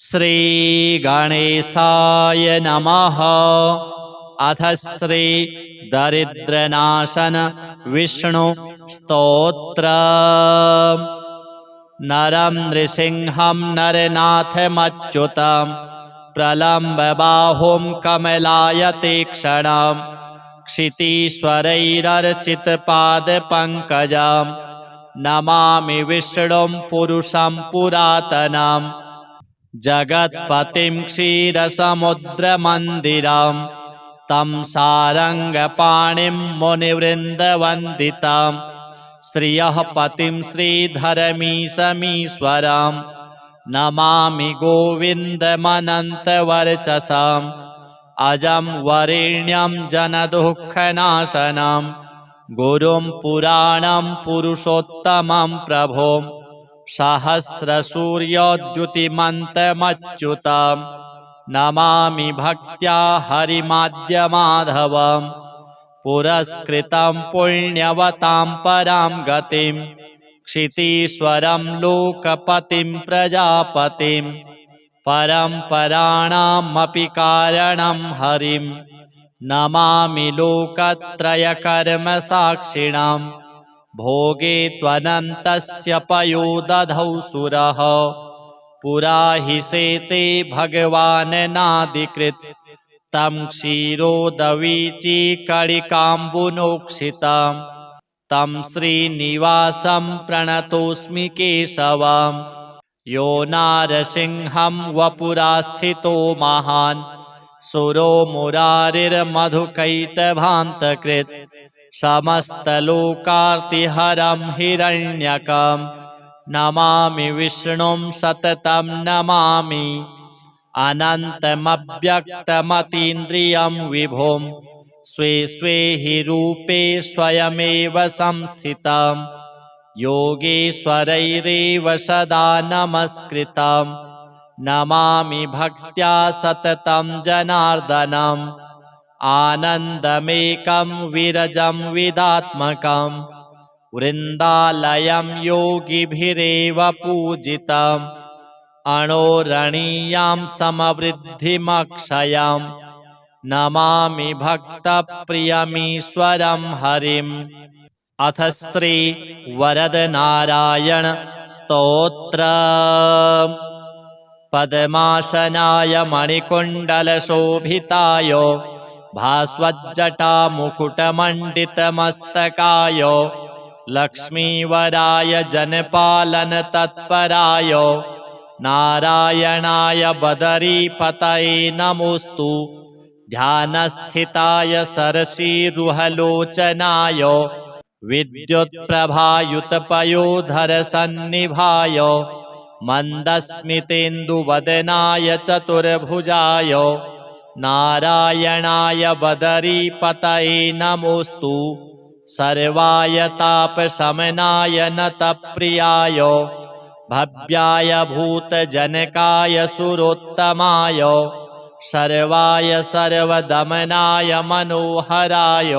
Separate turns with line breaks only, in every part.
श्री गणेशाय नमः। अथ श्री दरिद्रनाशन विष्णु स्तोत्र। नरं नृसिंहं नरनाथमच्युतं प्रलम्बबाहुं कमलायतीक्ष्णं क्षितीश्वरैरर्चितपादपङ्कजं नमामि विष्णुं पुरुषं पुरातनं जगत्पतिं क्षीरसमुद्रमन्दिरं तं सारङ्गपाणिं मुनिवृन्दवन्दितं श्रियः पतिं श्रीधरमीशमीश्वरं नमामि गोविन्दमनन्तवर्चसम् अजं वरेण्यं जनदुःखनाशनं गुरुं पुराणं पुरुषोत्तमं प्रभुं सहस्रसूर्योद्युतिमन्तमच्युतं नमामि भक्त्या हरिमाद्यमाधवं पुरस्कृतं पुण्यवतां परां गतिं क्षितीश्वरं लोकपतिं प्रजापतिं परम्पराणामपि कारणं हरिं नमामि लोकत्रयकर्मसाक्षिणां भोगे त्वनन्तस्य पयोदधौ सुरः पुरा हि शेते भगवान्नादिकृत् तं क्षीरोदवीचिकणिकाम्बुनोक्षितं तं श्रीनिवासं प्रणतोऽस्मि केशवम् यो नारसिंहं वपुरास्थितो महान् सुरो मुरारिर्मधुकैटभान्तकृत् समस्तलोकार्तिहरं हिरण्यकं नमामि विष्णुं सततं नमामि अनन्तमव्यक्तमतीन्द्रियं विभुं स्वे स्वे हि रूपे स्वयमेव संस्थितं योगेश्वरैरेव सदा नमस्कृतं नमामि भक्त्या सततं जनार्दनम् आनन्दमेकं विरजं विदात्मकं वृन्दालयं योगिभिरेव पूजितम् अणोरणीयां समवृद्धिमक्षयं नमामि भक्तप्रियमीश्वरं हरिम्। अथ श्री वरदनारायण स्तोत्र। पद्मासनाय मणिकुण्डलशोभिताय भास्वज्जटामुकुटमण्डितमस्तकाय लक्ष्मीवराय जनपालनतत्पराय नारायणाय बदरीपतये नमोऽस्तु ध्यानस्थिताय सरसीरुहलोचनाय विद्युत्प्रभायुतपयोधरसन्निभाय मन्दस्मितेन्दुवदनाय चतुर्भुजाय नारायणाय बदरीपतये नमोऽस्तु सर्वाय तापशमनाय नतप्रियाय भव्याय भूतजनकाय सुरोत्तमाय सर्वाय सर्वदमनाय मनोहराय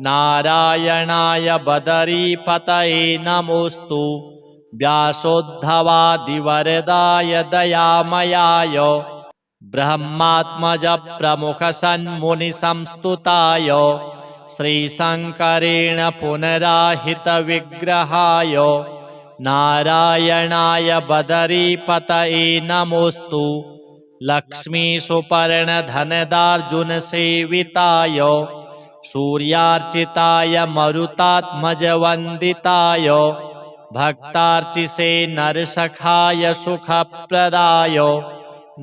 नारायणाय बदरीपतये नमोऽस्तु व्यासोद्धवादिवरदाय दयामयाय ब्रह्मात्मज प्रमुखसन्मुनिसंस्तुताय श्रीशङ्करेण पुनराहितविग्रहाय नारायणाय बदरीपतये नमोऽस्तु लक्ष्मीसुपर्णधनदार्जुनसेविताय सूर्यार्चिताय मरुतात्मजवन्दिताय भक्तार्चिसे नरसखाय सुखप्रदाय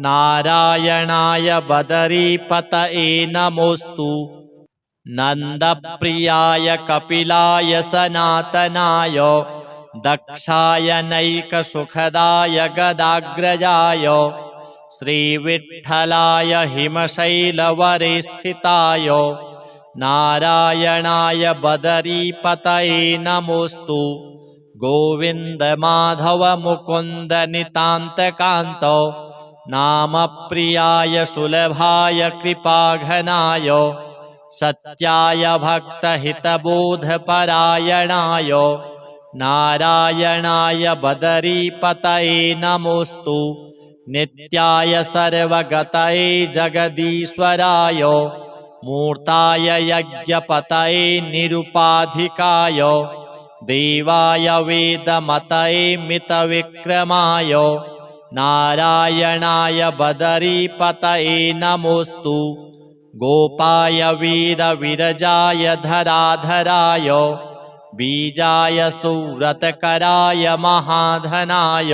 नारायणाय बदरीपतये नमोऽस्तु नन्दप्रियाय कपिलाय सनातनाय दक्षाय नैकसुखदाय गदाग्रजाय श्रीविठ्ठलाय हिमशैलवरे स्थिताय नारायणाय बदरीपतये नमोऽस्तु गोविन्द माधव मुकुन्द नितान्तकान्त नामप्रियाय सुलभाय कृपाघनाय सत्याय भक्तहितबोधपरायणाय नारायणाय बदरीपतये नमोऽस्तु नित्याय सर्वगतये जगदीश्वराय मूर्ताय यज्ञपतये निरुपाधिकाय देवाय वेदमतये मितविक्रमाय नारायणाय बदरीपतये नमोऽस्तु गोपाय वीरविरजाय धराधराय बीजाय सुव्रतकराय महाधनाय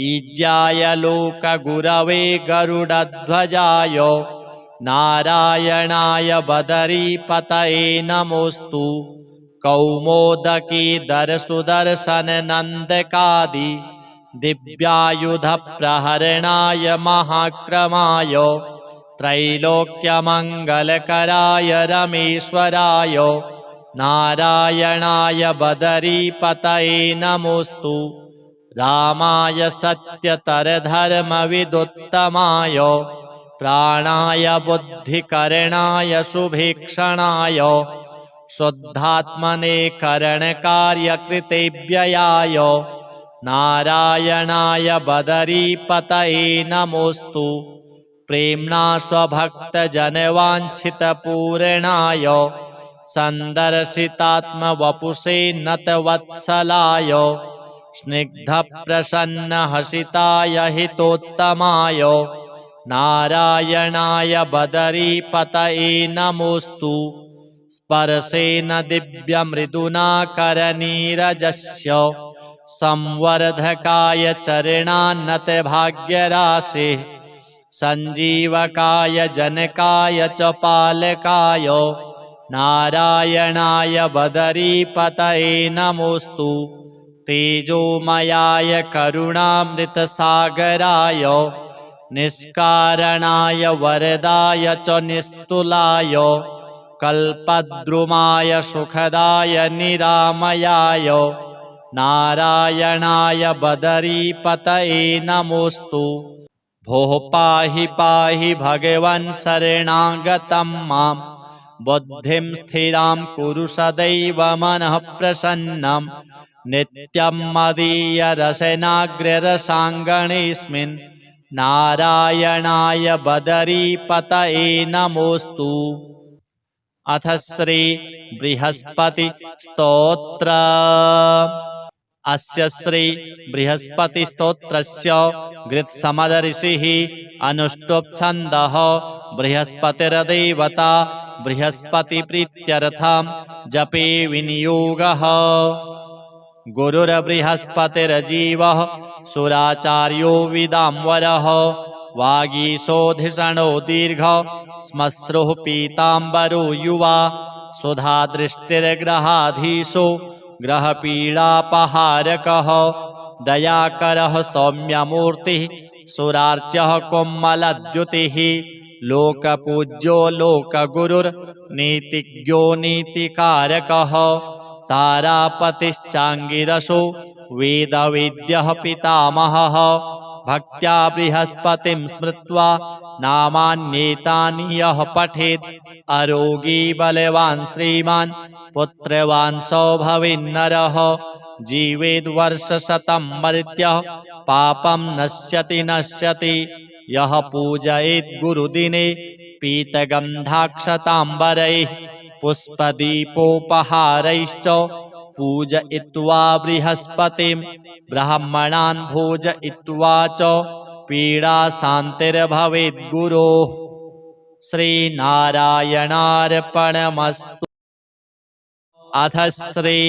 ईज्याय लोकगुरवे गरुडध्वजाय नारायणाय बदरीपतये नमोऽस्तु कौमोदकीधरसुदर्शननन्दकादि दिव्यायुधप्रहरणाय महाक्रमाय त्रैलोक्यमङ्गलकराय रमेश्वराय नारायणाय बदरीपतये नमोऽस्तु रामाय सत्यतरधर्मविदुत्तमाय प्राणाय बुद्धिकरणाय शुभीक्षणाय शुद्धात्मने करणकार्यकृतेव्ययाय नारायणाय बदरीपतये नमोऽस्तु प्रेम्णा स्वभक्तजनवाञ्छितपूरणाय सन्दर्शितात्मवपुषे नतवत्सलाय स्निग्धप्रसन्नहसिताय हितोत्तमाय नारायणाय बदरीपतये नमोऽस्तु स्पर्शेन दिव्यमृदुना करनीरजस्य संवर्धकाय चरणान्नतभाग्यराशिः सञ्जीवकाय जनकाय च पालकाय नारायणाय बदरीपतये नमोऽस्तु तेजोमयाय करुणामृतसागराय निष्कारणाय वरदाय च निस्तुलाय कल्पद्रुमाय सुखदाय निरामयाय नारायणाय बदरीपतये नमोऽस्तु भोः पाहि पाहि भगवन् शरणागतं मां बुद्धिं स्थिरां कुरु सदैव मनः प्रसन्नं नित्यं मदीयरसनाग्ररसाङ्गणेऽस्मिन् नारायणाय बदरीपतये नमोऽस्तु अथ श्री बृहस्पति स्तोत्र अस्य श्री बृहस्पति स्तोत्रस्य गृत्समदऋषिः अनुष्टुप् छन्दः बृहस्पतिर्देवता बृहस्पतिप्रीत्यर्थं जपे विनियोगः गुरुर्बृहस्पतिर्जीवः सुराचार्यो विदाम्बरः वागीशोधिषणो दीर्घ श्मश्रुः पीताम्बरो युवा सुधादृष्टिर्ग्रहाधीशो ग्रहपीडापहारकः दयाकरः सौम्यमूर्तिः सुरार्च्यः कोमलद्युतिः लोकपूज्यो लोकगुरुर्नीतिज्ञो नीतिकारकः तारापतिश्चाङ्गिरसो वेदवेद्यः पितामहः भक्त्या बृहस्पतिं स्मृत्वा नामान्येतानि यः पठेत् अरोगी बलवान् श्रीमान् पुत्रवान् सौभवेन्नरः जीवेद्वर्षशतं मर्त्यः पापं नश्यति नश्यति यः पूजयेत् गुरुदिने पीतगन्धाक्षताम्बरैः पुष्पदीपोपहारैश्च पूजयित्वा बृहस्पतिं ब्राह्मणान् भोजयित्वा च पीडाशान्तिर्भवेत् गुरोः श्रीनारायणार्पणमस्तु अथ श्री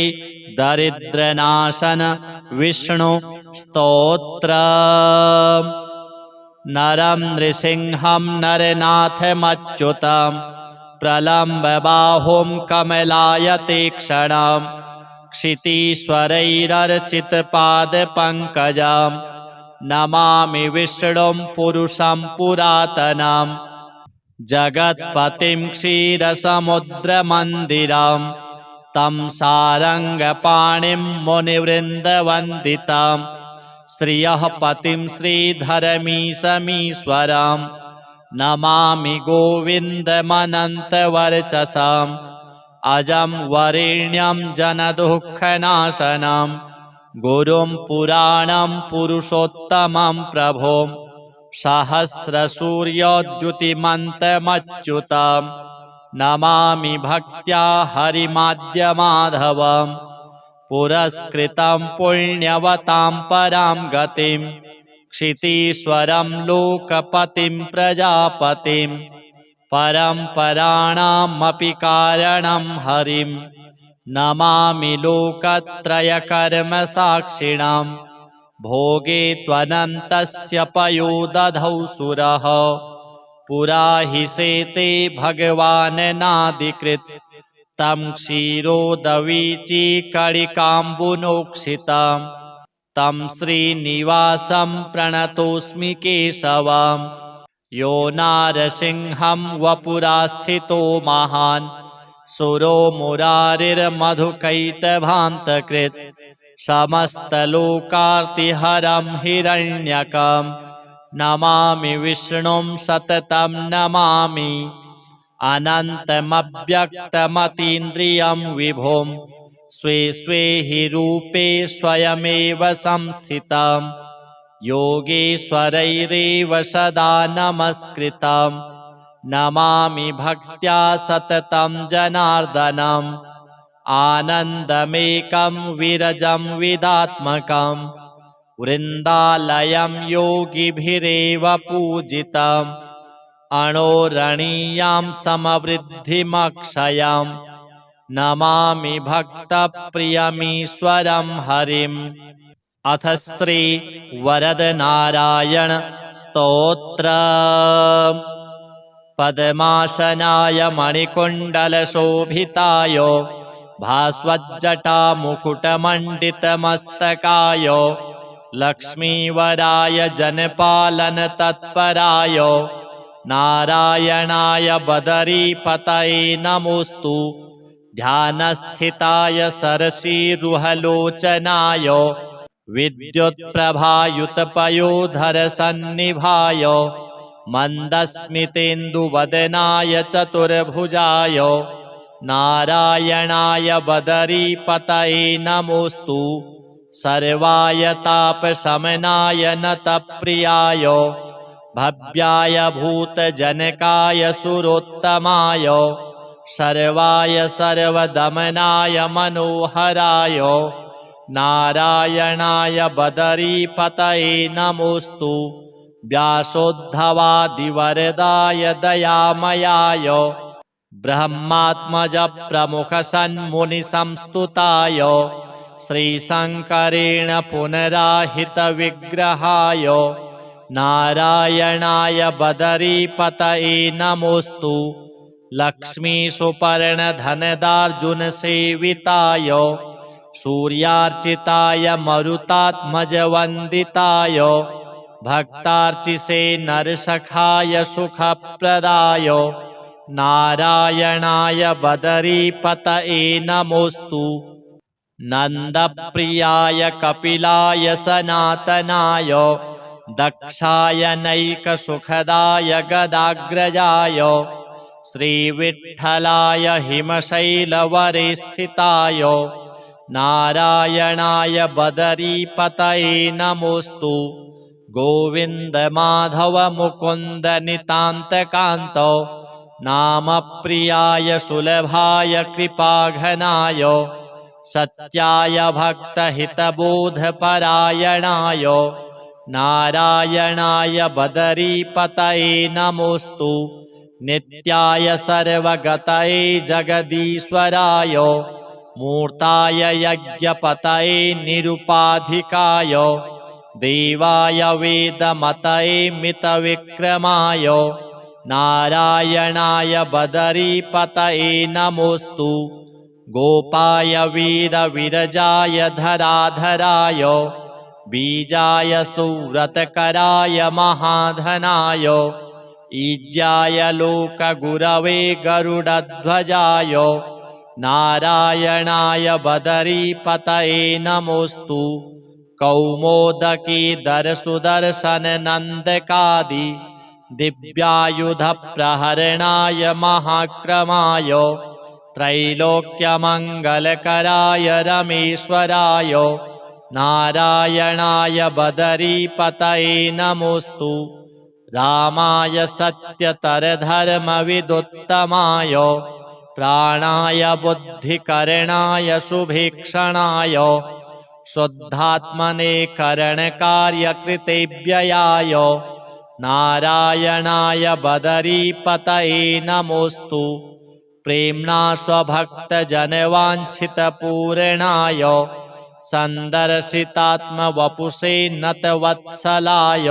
दरिद्रनाशन विष्णु स्तोत्र नरं नृसिंहं नरनाथमच्युतं प्रलम्बबाहुं कमलायतीक्ष्णं क्षितीश्वरैरर्चितपादपङ्कजं नमामि विष्णुं पुरुषं पुरातनं जगत्पतिं क्षीरसमुद्रमन्दिरं तं सारङ्गपाणिं मुनिवृन्दवन्दितं श्रियः पतिं श्रीधरमीशमीश्वरं नमामि गोविन्दमनन्तवर्चसम् अजं वरेण्यं जनदुःखनाशनं गुरुं पुराणं पुरुषोत्तमं प्रभुं सहस्रसूर्योद्युतिमन्तमच्युतम् नमामि भक्त्या हरिमाद्यमाधवम् पुरस्कृतं पुण्यवतां परां गतिं क्षितीश्वरं लोकपतिं प्रजापतिं परम्पराणामपि कारणं हरिं नमामि लोकत्रयकर्मसाक्षिणां भोगे त्वनन्तस्य पयोदधौ सुरः पुरा हि शेते भगवाननादिकृत् तं क्षीरोदवीचीकणिकाम्बुनोक्षितं तं श्रीनिवासं प्रणतोऽस्मि केशवं यो नारसिंहं वपुरास्थितो महान् सुरो मुरारिर्मधुकैटभान्तकृत् समस्तलोकार्तिहरं हिरण्यकं नमामि विष्णुं सततं नमामि अनन्तमव्यक्तमतीन्द्रियं विभुं स्वे स्वे हि रूपे स्वयमेव संस्थितं योगेश्वरैरेव सदा नमस्कृतं नमामि भक्त्या सततं जनार्दनम् आनन्दमेकं विरजं विदात्मकं वृन्दालयं योगिभिरेव पूजितम् अणोरणीयां समवृद्धिमक्षयं नमामि भक्तप्रियमीश्वरं हरिम् अथ श्री वरदनारायण स्तोत्र पद्मासनाय मणिकुण्डलशोभिताय भास्वज्जटामुकुटमण्डितमस्तकाय लक्ष्मीवराय जनपालनतत्पराय नारायणाय बदरीपतये नमोऽस्तु ध्यानस्थिताय सरसीरुहलोचनाय विद्युत्प्रभायुतपयोधरसन्निभाय मन्दस्मितेन्दुवदनाय चतुर्भुजाय नारायणाय बदरीपतये नमोऽस्तु सर्वाय तापशमनाय नतप्रियाय भव्याय भूतजनकाय सुरोत्तमाय सर्वाय सर्वदमनाय मनोहराय नारायणाय बदरीपतये नमोऽस्तु व्यासोद्धवादिवरदाय दयामयाय ब्रह्मात्मजप्रमुखसन्मुनिसंस्तुताय श्रीशङ्करेण पुनराहितविग्रहाय नारायणाय बदरीपतये नमोऽस्तु लक्ष्मीसुपर्णधनदार्जुनसेविताय सूर्यार्चिताय मरुतात्मजवन्दिताय भक्तार्चिसे नरसखाय सुखप्रदाय नारायणाय बदरीपतये नमोऽस्तु नन्दप्रियाय कपिलाय सनातनाय दक्षाय नैकसुखदाय गदाग्रजाय श्रीविठ्ठलाय हिमशैलवरे स्थिताय नारायणाय बदरीपतये नमोऽस्तु गोविन्दमाधवमुकुन्दनितान्तकान्त नामप्रियाय सुलभाय कृपाघनाय सत्याय भक्तहितबोधपरायणाय नारायणाय बदरीपतये नमोऽस्तु नित्याय सर्वगतये जगदीश्वराय मूर्ताय यज्ञपतये निरुपाधिकाय देवाय वेदमतये मितविक्रमाय नारायणाय बदरीपतये नमोऽस्तु गोपाय वीरविरजाय धराधराय बीजाय सुव्रतकराय महाधनाय ईज्याय लोकगुरवे गरुडध्वजाय नारायणाय बदरीपतये नमोऽस्तु कौमोदकीधरसुदर्शननन्दकादि दिव्यायुधप्रहरणाय महाक्रमाय त्रैलोक्यमङ्गलकराय रमेश्वराय नारायणाय बदरीपतये नमोऽस्तु रामाय सत्यतरधर्मविदुत्तमाय प्राणाय बुद्धिकरणाय शुभीक्षणाय शुद्धात्मने करणकार्यकृतेभ्ययाय नारायणाय बदरीपतये नमोऽस्तु प्रेम्णा स्वभक्तजनवाञ्छितपूरणाय सन्दर्शितात्मवपुषे नतवत्सलाय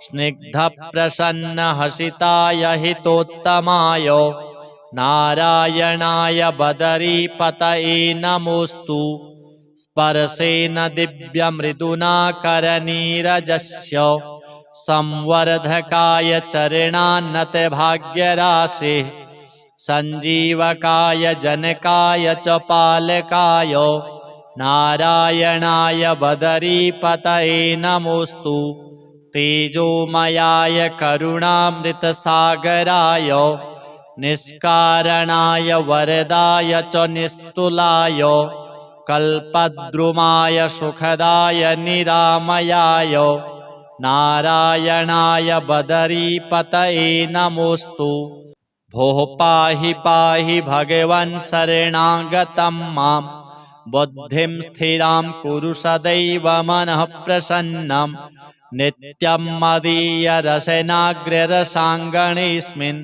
स्निग्धप्रसन्नहसिताय हितोत्तमाय नारायणाय बदरीपतये नमोऽस्तु स्पर्शेन दिव्यमृदुना करनीरजस्य संवर्धकाय चरणान्नतभाग्यराशिः सञ्जीवकाय जनकाय च पालकाय नारायणाय बदरीपतये नमोऽस्तु तेजोमयाय करुणामृतसागराय निष्कारणाय वरदाय च निस्तुलाय कल्पद्रुमाय सुखदाय निरामयाय नारायणाय बदरीपतये नमोऽस्तु भोः पाहि पाहि भगवन् शरणागतं मां बुद्धिं स्थिरां कुरु सदैव मनः प्रसन्नं नित्यं मदीयरसनाग्ररसाङ्गणेऽस्मिन्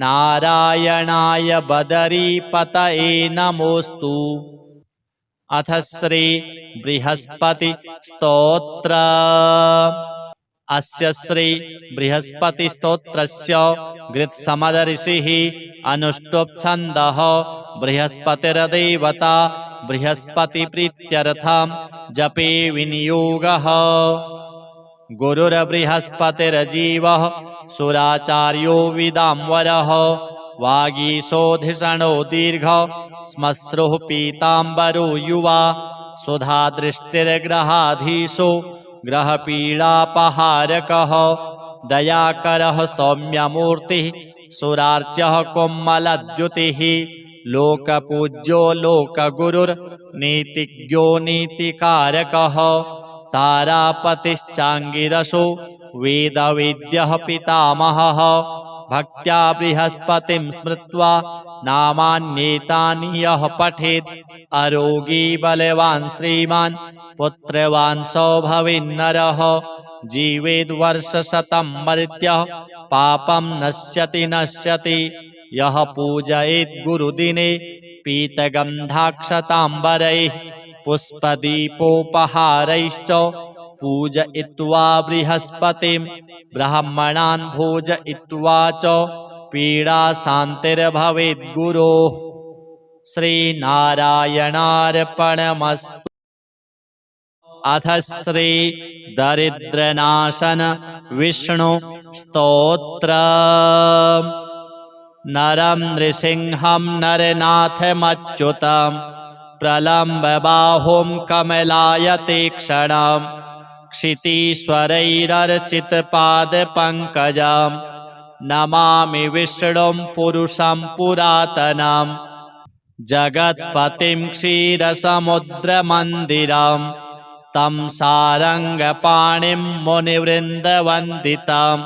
नारायणाय बदरीपतये नमोऽस्तु अथ श्री बृहस्पति स्तोत्र अस्य श्री बृहस्पति स्तोत्रस्य गृत्समदऋषिः अनुष्टुप् छन्दः बृहस्पतिर्देवता बृहस्पतिप्रीत्यर्थं जपे विनियोगः गुरुर्बृहस्पतिर्जीवः सुराचार्यो विदाम्बरः वागीशोधिषणो दीर्घ श्मश्रुः पीताम्बरो युवा सुधादृष्टिर्ग्रहाधीशो ग्रहपीडापहारकः दयाकरः सौम्यमूर्तिः सुरार्च्यः कोमलद्युतिः लोकपूज्यो लोकगुरुर्नीतिज्ञो नीतिकारकः तारापतिश्चाङ्गिरसो वेदवेद्यः पितामहः भक्त्या बृहस्पतिं स्मृत्वा नामान्येतानि यः पठेत् अरोगी बलवान् श्रीमान् पुत्रवान् सौभविन्नरः जीवेद्वर्षशतं मर्त्यः पापं नश्यति नश्यति यः पूजयेत् गुरुदिने पीतगन्धाक्षताम्बरैः पुष्पदीपोपहारैश्च पूजयित्वा बृहस्पतिं ब्राह्मणान् भोजयित्वा च पीडाशान्तिर्भवेत् गुरोः श्रीनारायणार्पणमस्तु अथ श्री दरिद्रनाशन विष्णु स्तोत्र नरं नृसिंहं नरनाथमच्युतं प्रलम्बबाहुं कमलायतीक्ष्णं क्षितीश्वरैरर्चितपादपङ्कजं नमामि विष्णुं पुरुषं पुरातनं जगत्पतिं क्षीरसमुद्रमन्दिरं तं सारङ्गपाणिं मुनिवृन्दवन्दितं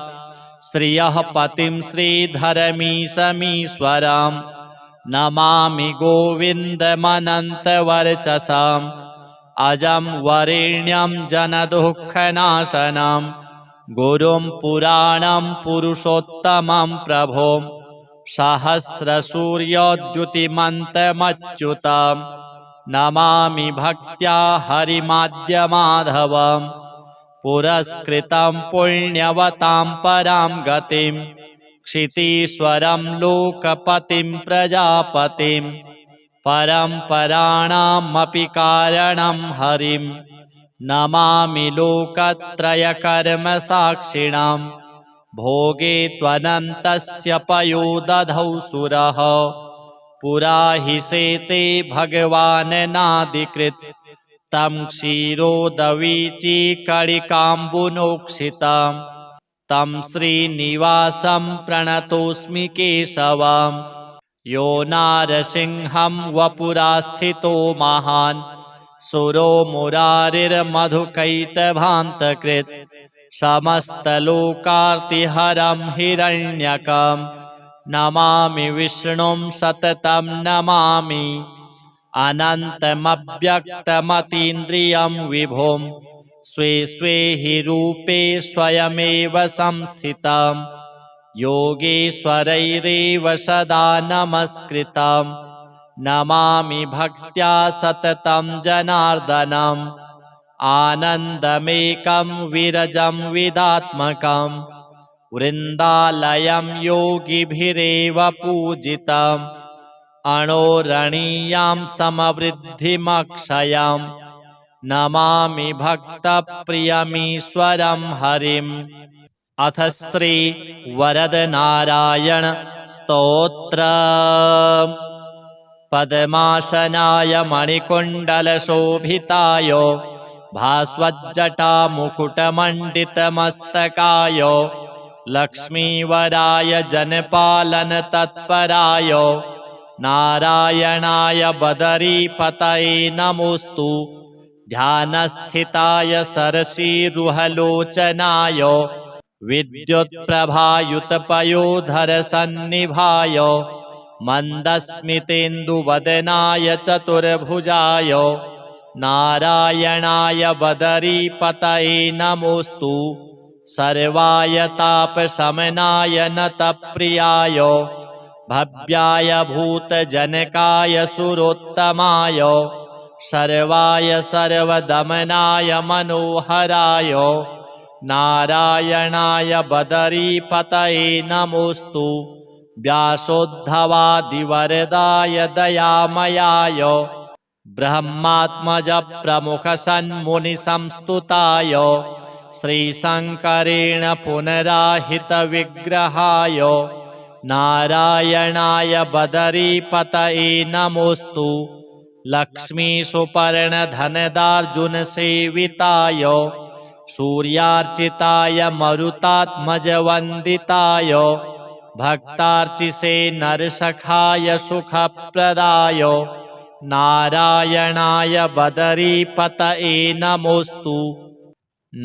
श्रियः पतिं श्रीधरमीशमीश्वरं नमामि गोविन्दमनन्तवर्चसम् अजं वरेण्यं जनदुःखनाशनं गुरुं पुराणं पुरुषोत्तमं प्रभुं सहस्रसूर्योद्युतिमन्तमच्युतं नमामि भक्त्या हरिमाद्यमाधवं पुरस्कृतं पुण्यवतां परां गतिं क्षितीश्वरं लोकपतिं प्रजापतिं परम्पराणामपि कारणं हरिं नमामि लोकत्रयकर्मसाक्षिणां भोगे त्वनन्तस्य पयोदधौ सुरः पुरा हि शेते भगवान् नादिकृत् तं क्षीरोदवीचीकणिकाम्बुनोक्षितं तं श्रीनिवासं प्रणतोऽस्मि केशवम् यो नारसिंहं वपुरास्थितो महान् सुरो मुरारिर्मधुकैटभान्तकृत् समस्तलोकार्तिहरं हिरण्यकं नमामि विष्णुं सततं नमामि अनन्तमव्यक्तमतीन्द्रियं विभुं स्वे स्वे हि रूपे स्वयमेव संस्थितं योगेश्वरैरेव सदा नमस्कृतं नमामि भक्त्या सततं जनार्दनम् आनन्दमेकं विरजं विदात्मकं वृन्दालयं योगिभिरेव पूजितम् अणोरणीयां समवृद्धिमक्षयं नमामि भक्तप्रियमीश्वरं हरिम्। अथ श्री वरदनारायण स्तोत्र। पद्मासनाय मणिकुण्डलशोभिताय भास्वज्जटामुकुटमण्डितमस्तकाय लक्ष्मीवराय जनपालनतत्पराय नारायणाय बदरीपतये नमोऽस्तु ध्यानस्थिताय सरसीरुहलोचनाय विद्युत्प्रभायुतपयोधरसन्निभाय मन्दस्मितेन्दुवदनाय चतुर्भुजाय नारायणाय बदरीपतये नमोऽस्तु सर्वाय तापशमनाय नतप्रियाय भव्याय भूतजनकाय सुरोत्तमाय सर्वाय सर्वदमनाय मनोहराय नारायणाय बदरीपतये नमोऽस्तु व्यासोद्धवादिवरदाय दयामयाय ब्रह्मात्मजप्रमुखसन्मुनिसंस्तुताय श्रीशङ्करेण पुनराहितविग्रहाय नारायणाय बदरीपतये नमोऽस्तु लक्ष्मीसुपर्णधनदार्जुनसेविताय सूर्यार्चिताय मरुतात्मजवन्दिताय भक्तार्चिसे नरसखाय सुखप्रदाय नारायणाय बदरीपतये नमोऽस्तु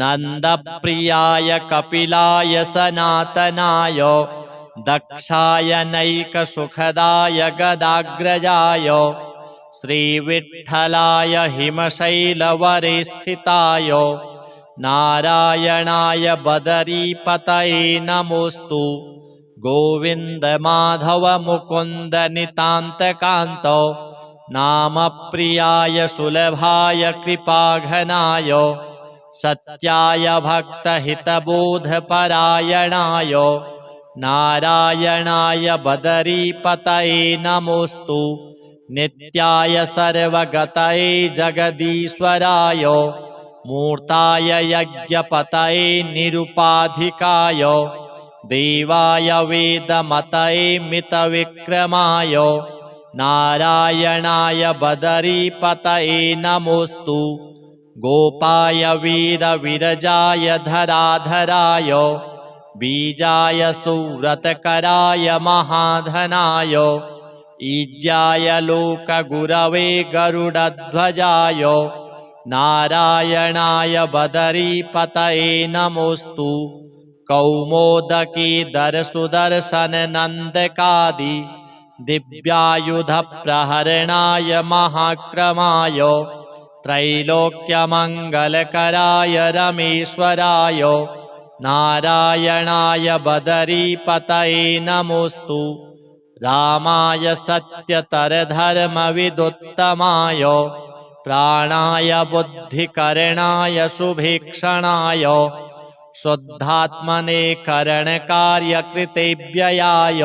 नन्दप्रियाय कपिलाय सनातनाय दक्षाय नैकसुखदाय गदाग्रजाय श्रीविठ्ठलाय हिमशैलवरे स्थिताय नारायणाय बदरीपतये नमोऽस्तु गोविन्दमाधवमुकुन्दनितान्तकान्त नामप्रियाय सुलभाय कृपाघनाय सत्याय भक्तहितबोधपरायणाय नारायणाय बदरीपतये नमोऽस्तु नित्याय सर्वगतये जगदीश्वराय मूर्ताय यज्ञपतये निरुपाधिकाय देवाय वेदमतये मितविक्रमाय नारायणाय बदरीपतये नमोऽस्तु गोपाय वीरविरजाय धराधराय बीजाय सुव्रतकराय महाधनाय ईज्याय लोकगुरवे गरुडध्वजाय नारायणाय बदरीपतये नमोऽस्तु कौमोदकीधरसुदर्शननन्दकादि दिव्यायुधप्रहरणाय महाक्रमाय त्रैलोक्यमङ्गलकराय रमेश्वराय नारायणाय बदरीपतये नमोऽस्तु रामाय सत्यतरधर्मविदुत्तमाय प्राणाय बुद्धिकरणाय सुभीक्षणाय शुद्धात्मने करणकार्यकृतेव्ययाय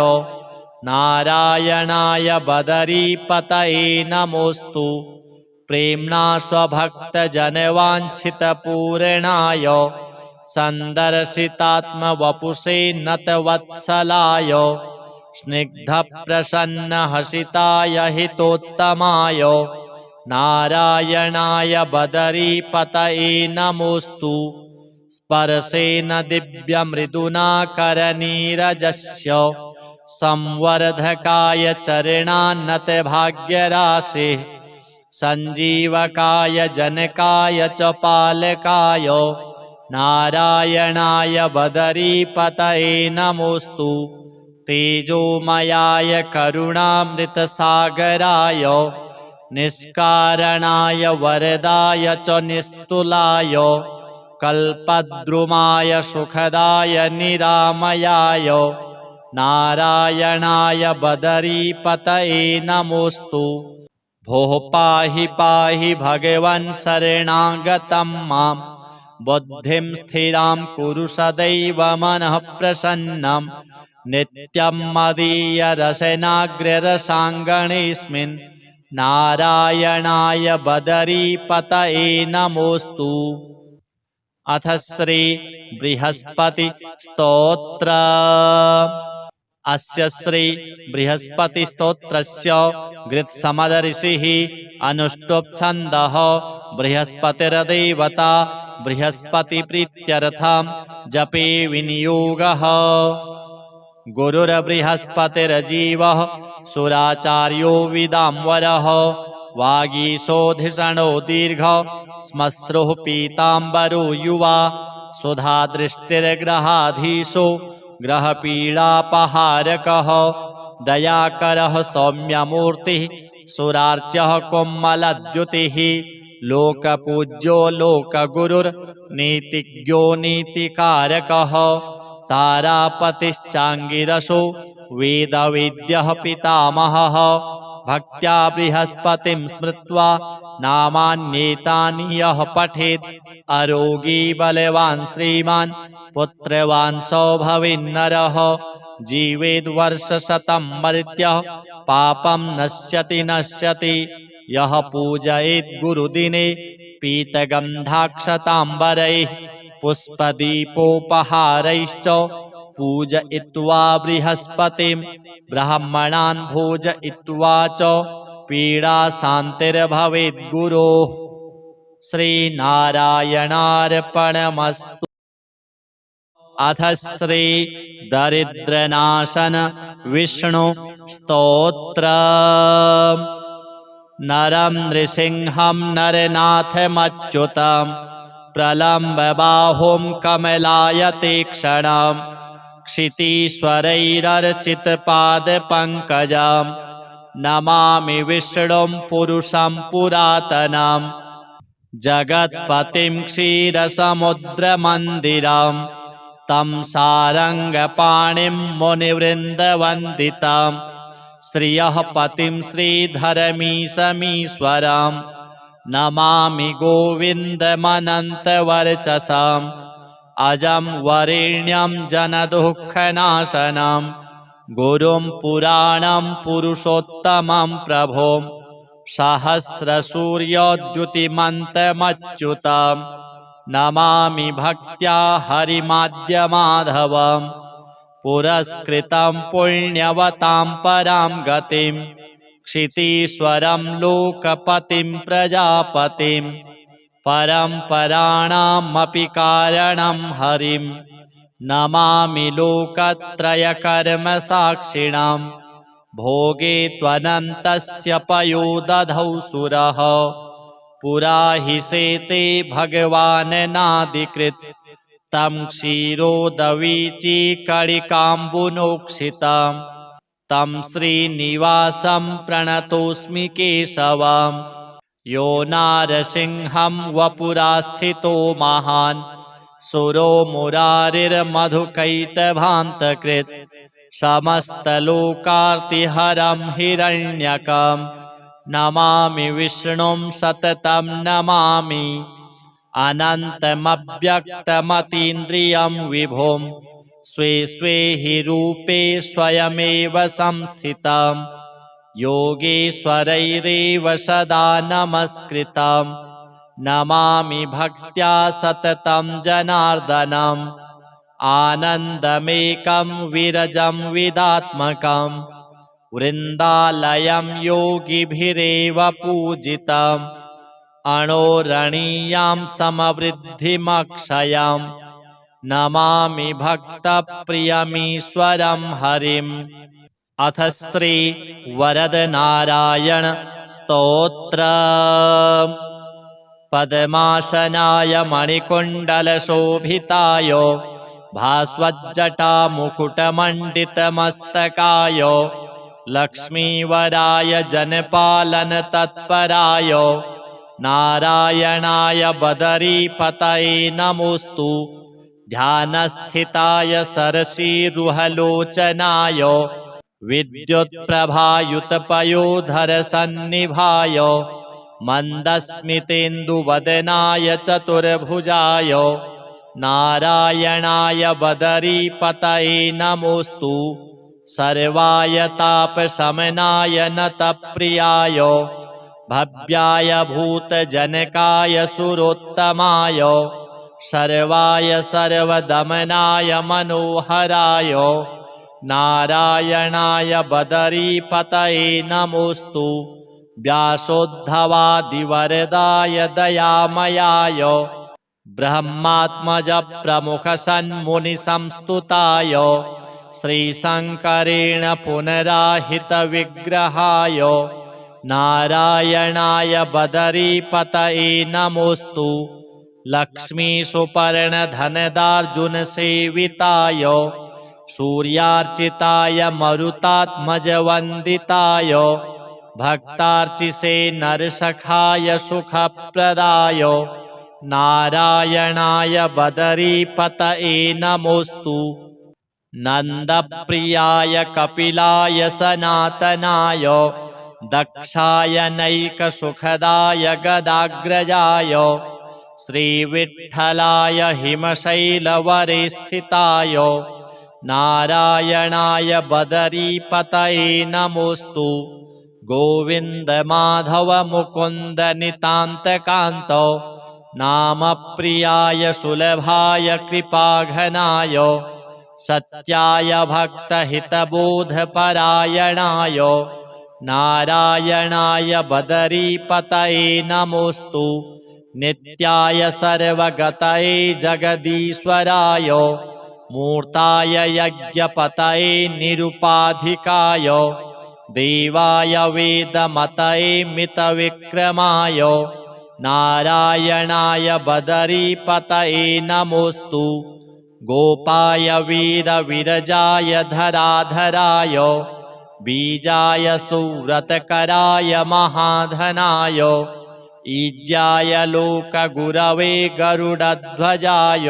नारायणाय बदरीपतये नमोऽस्तु प्रेम्णा स्वभक्तजनवाञ्छितपूरणाय सन्दर्शितात्मवपुषे नतवत्सलाय स्निग्धप्रसन्नहसिताय हितोत्तमाय नारायणाय बदरीपतये नमोऽस्तु स्पर्शेन दिव्यमृदुना करनीरजस्य संवर्धकाय चरणान्नतभाग्यराशिः सञ्जीवकाय जनकाय च पालकाय नारायणाय बदरीपतये नमोऽस्तु तेजोमयाय करुणामृतसागराय निष्कारणाय वरदाय च निस्तुलाय कल्पद्रुमाय सुखदाय निरामयाय नारायणाय बदरीपतये नमोऽस्तु भोः पाहि पाहि भगवन् शरणागतं मां बुद्धिं स्थिरां कुरु सदैव मनः प्रसन्नं नित्यं मदीयरसनाग्ररसाङ्गणेऽस्मिन् नारायणाय बदरीपतये नमोऽस्तु अथ श्री बृहस्पति स्तोत्र अस्य श्री बृहस्पति स्तोत्रस्य गृत्समदऋषिः अनुष्टुप् छन्दः बृहस्पतिर्देवता बृहस्पतिप्रीत्यर्थं जपे विनियोगः गुरुर्बृहस्पतिर्जीवः सुराचार्यो विदाम्बरः वागीशोधिषणो दीर्घ श्मश्रुः पीताम्बरो युवा सुधादृष्टिर्ग्रहाधीशो ग्रहपीडापहारकः दयाकरः सौम्यमूर्तिः सुरार्च्यः कोमलद्युतिः लोकपूज्यो लोकगुरुर्नीतिज्ञो नीतिकारकः तारापतिश्चाङ्गिरसो वेदवेद्यः पितामहः भक्त्या बृहस्पतिं स्मृत्वा नामान्येतानि यः पठेत् अरोगी बलवान् श्रीमान् पुत्रवान् सौभविन्नरः जीवेद्वर्षशतं मर्त्यः पापं नश्यति नश्यति यः पूजयेत् गुरुदिने पीतगन्धाक्षताम्बरैः पुष्पदीपोपहारैश्च पूजयित्वा बृहस्पतिं ब्राह्मणान् भोजयित्वा च पीडाशान्तिर्भवेत् गुरोः श्रीनारायणार्पणमस्तु अथ श्री दरिद्रनाशन विष्णु स्तोत्र नरं नृसिंहं नरनाथमच्युतं प्रलम्बबाहुं कमलायतीक्ष्णं क्षितीश्वरैरर्चितपादपङ्कजं नमामि विष्णुं पुरुषं पुरातनं जगत्पतिं क्षीरसमुद्रमन्दिरं तं सारङ्गपाणिं मुनिवृन्दवन्दितं श्रियः पतिं श्रीधरमीशमीश्वरं नमामि गोविन्दमनन्तवर्चसम् अजं वरेण्यं जनदुःखनाशनं गुरुं पुराणं पुरुषोत्तमं प्रभुं सहस्रसूर्योद्युतिमन्तमच्युतं नमामि भक्त्या हरिमाद्यमाधवं पुरस्कृतं पुण्यवतां परां गतिं क्षितीश्वरं लोकपतिं प्रजापतिं परम्पराणामपि कारणं हरिं नमामि लोकत्रयकर्मसाक्षिणां भोगे त्वनन्तस्य पयोदधौ सुरः पुरा हि शेते भगवान् नादिकृत् तं क्षीरोदवीचीकणिकाम्बुनोक्षितं तं श्रीनिवासं प्रणतोऽस्मि केशवम् यो नारसिंहं वपुरास्थितो महान् सुरो मुरारिर्मधुकैटभान्तकृत् समस्तलोकार्तिहरं हिरण्यकं नमामि विष्णुं सततं नमामि अनन्तमव्यक्तमतीन्द्रियं विभुं स्वे स्वे हि रूपे स्वयमेव संस्थितं योगेश्वरैरेव सदा नमस्कृतं नमामि भक्त्या सततं जनार्दनम् आनन्दमेकं विरजं विदात्मकं वृन्दालयं योगिभिरेव पूजितम् अणोरणीयां समवृद्धिमक्षयं नमामि भक्तप्रियमीश्वरं हरिम् अथ श्री वरदनारायण स्तोत्र पद्मासनाय मणिकुण्डलशोभिताय भास्वज्जटामुकुटमण्डितमस्तकाय लक्ष्मीवराय जनपालनतत्पराय नारायणाय बदरीपतये नमोऽस्तु। ध्यानस्थिताय सरसीरुहलोचनाय विद्युत्प्रभायुतपयोधरसन्निभाय मन्दस्मितेन्दुवदनाय चतुर्भुजाय नारायणाय बदरीपतये नमोऽस्तु। सर्वाय तापशमनाय नतप्रियाय भव्याय भूतजनकाय सुरोत्तमाय सर्वाय सर्वदमनाय मनोहराय नारायणाय बदरीपतये नमोऽस्तु। व्यासोद्धवादिवरदाय दयामयाय ब्रह्मात्मजप्रमुखसन्मुनिसंस्तुताय श्रीशङ्करेण पुनराहितविग्रहाय नारायणाय बदरीपतये नमोऽस्तु। लक्ष्मीसुपर्णधनदार्जुनसेविताय सूर्यार्चिताय मरुतात्मजवन्दिताय भक्तार्चिसे नरसखाय सुखप्रदाय नारायणाय बदरीपतये नमोऽस्तु। नन्दप्रियाय कपिलाय सनातनाय दक्षाय नैकसुखदाय गदाग्रजाय श्रीविठ्ठलाय हिमशैलवरे स्थिताय नारायणाय बदरीपतये नमोऽस्तु। गोविन्द माधव मुकुन्द नितान्तकान्त नामप्रियाय सुलभाय कृपाघनाय सत्याय भक्तहितबोधपरायणाय नारायणाय बदरीपतये नमोऽस्तु। नित्याय सर्वगतये जगदीश्वराय मूर्ताय यज्ञपतये निरुपाधिकाय देवाय वेदमतये मितविक्रमाय नारायणाय बदरीपतये नमोऽस्तु। गोपाय वीरविरजाय धराधराय बीजाय सुव्रतकराय महाधनाय ईज्याय लोकगुरवे गरुडध्वजाय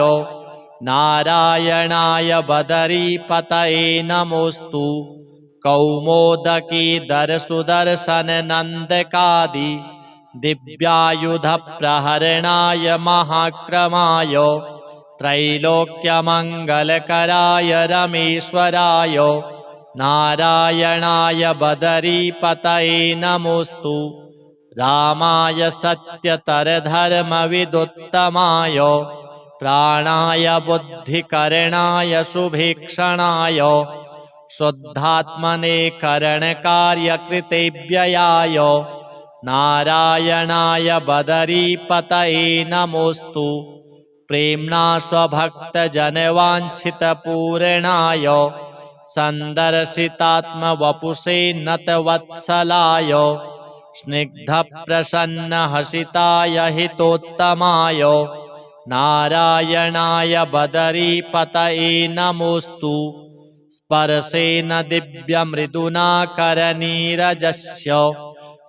नारायणाय बदरीपतये नमोऽस्तु। कौमोदकीधरसुदर्शननन्दकादि दिव्यायुधप्रहरणाय महाक्रमाय त्रैलोक्यमङ्गलकराय रमेश्वराय नारायणाय बदरीपतये नमोऽस्तु। रामाय सत्यतरधर्मविदुत्तमाय प्राणाय बुद्धिकरणाय सुभीक्षणाय शुद्धात्मने करणकार्यकृतेव्ययाय नारायणाय बदरीपतये नमोऽस्तु। प्रेम्णा स्वभक्तजनवाञ्छितपूरणाय सन्दर्शितात्मवपुषे नतवत्सलाय स्निग्धप्रसन्नहसिताय हितोत्तमाय नारायणाय बदरीपतये नमोऽस्तु। स्पर्शेन दिव्यमृदुना करनीरजस्य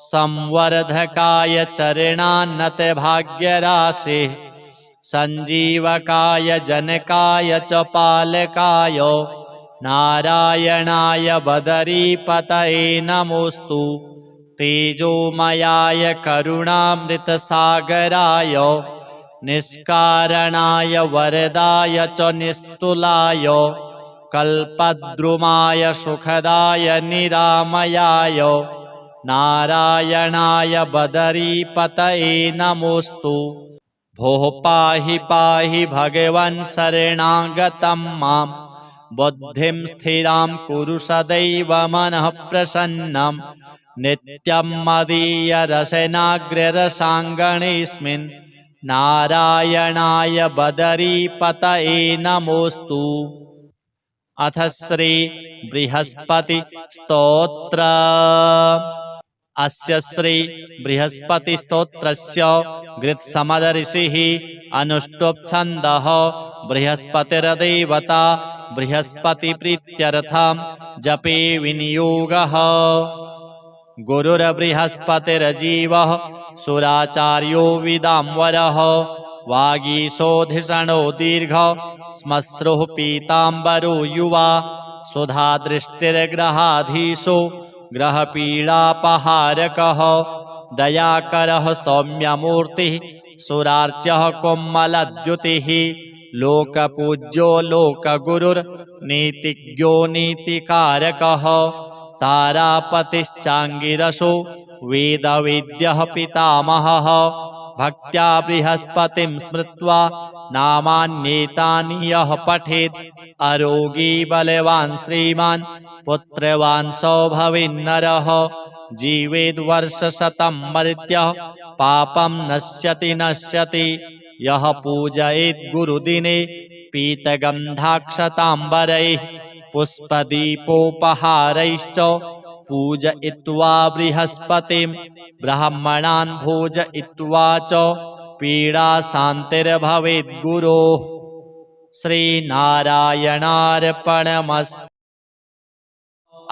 संवर्धकाय चरणान्नतभाग्यराशेः सञ्जीवकाय जनकाय च पालकाय नारायणाय बदरीपतये नमोऽस्तु। तेजोमयाय करुणामृतसागराय निष्कारणाय वरदाय च निस्तुलाय कल्पद्रुमाय सुखदाय निरामयाय नारायणाय बदरीपतये नमोऽस्तु। भोः पाहि पाहि भगवन् शरणागतं मां बुद्धिं स्थिरां कुरु सदैव मनः प्रसन्नं नित्यं मदीयरसनाग्ररसाङ्गणेऽस्मिन् नारायणाय बदरीपतये नमोऽस्तु। अथ श्री बृहस्पति स्तोत्र। अस्य श्री बृहस्पतिस्तोत्रस्य गृत्समदर्षिः अनुष्टुप् छन्दः बृहस्पतिर्देवता बृहस्पतिप्रीत्यर्थं जपे विनियोगः। गुरुर्बृहस्पतिर्जीवः सुराचार्यो विदाम्बरः वागीशोधिषणो दीर्घ श्मश्रुः पीताम्बरो युवा सुधादृष्टिर्ग्रहाधीशो ग्रहपीडापहारकः दयाकरः सौम्यमूर्तिः सुरार्च्यः कोमलद्युतिः लोकपूज्यो लोकगुरुर्नीतिज्ञो नीतिकारकः तारापतिश्चाङ्गिरसो वेदवेद्यः पितामहः भक्त्या बृहस्पतिं स्मृत्वा नामान्येतानि यः पठेत् अरोगी बलवान् श्रीमान् पुत्रवान् सौभविन्नरः जीवेद्वर्षशतं मर्त्यः पापं नश्यति नश्यति यः पूजयेत् गुरुदिने पीतगन्धाक्षताम्बरैः पुष्पदीपोपहारैश्च पूजयित्वा बृहस्पतिं ब्राह्मणान् भोजयित्वा च पीडाशान्तिर्भवेत् गुरोः। श्रीनारायणार्पणमस्तु।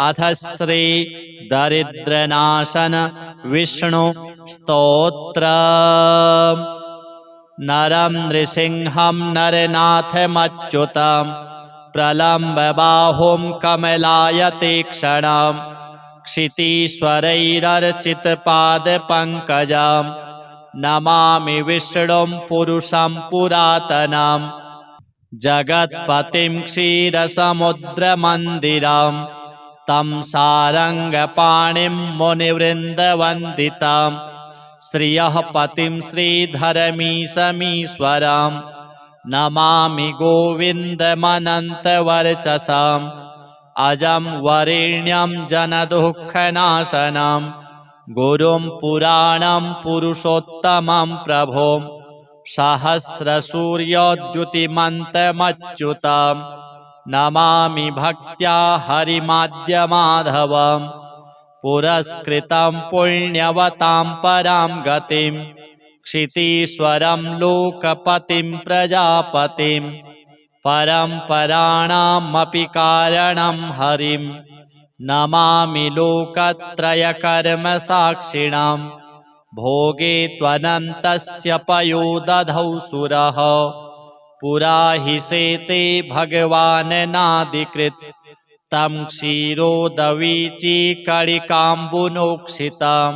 अथ श्री दरिद्रनाशन विष्णु स्तोत्र। नरं नृसिंहं नरनाथमच्युतं प्रलम्बबाहुं कमलायतीक्ष्णं क्षितीश्वरैरर्चितपादपङ्कजं नमामि विष्णुं पुरुषं पुरातनं जगत्पतिं क्षीरसमुद्रमन्दिरं तं सारङ्गपाणिं मुनिवृन्दवन्दितं श्रियः पतिं श्रीधरमीशमीश्वरं नमामि गोविन्दमनन्तवर्चसम् अजं वरेण्यं जनदुःखनाशनं गुरुं पुराणं पुरुषोत्तमं प्रभुं सहस्रसूर्योद्युतिमन्तमच्युतं नमामि भक्त्या हरिमाद्यमाधवं पुरस्कृतं पुण्यवतां परां गतिं क्षितीश्वरं लोकपतिं प्रजापतिं परम्पराणामपि कारणं हरिं नमामि लोकत्रयकर्मसाक्षिणां भोगे त्वनन्तस्य पयोदधौ सुरः पुरा हि शेते भगवान् नादिकृत् तं क्षीरोदवीचीकणिकाम्बुनोक्षितं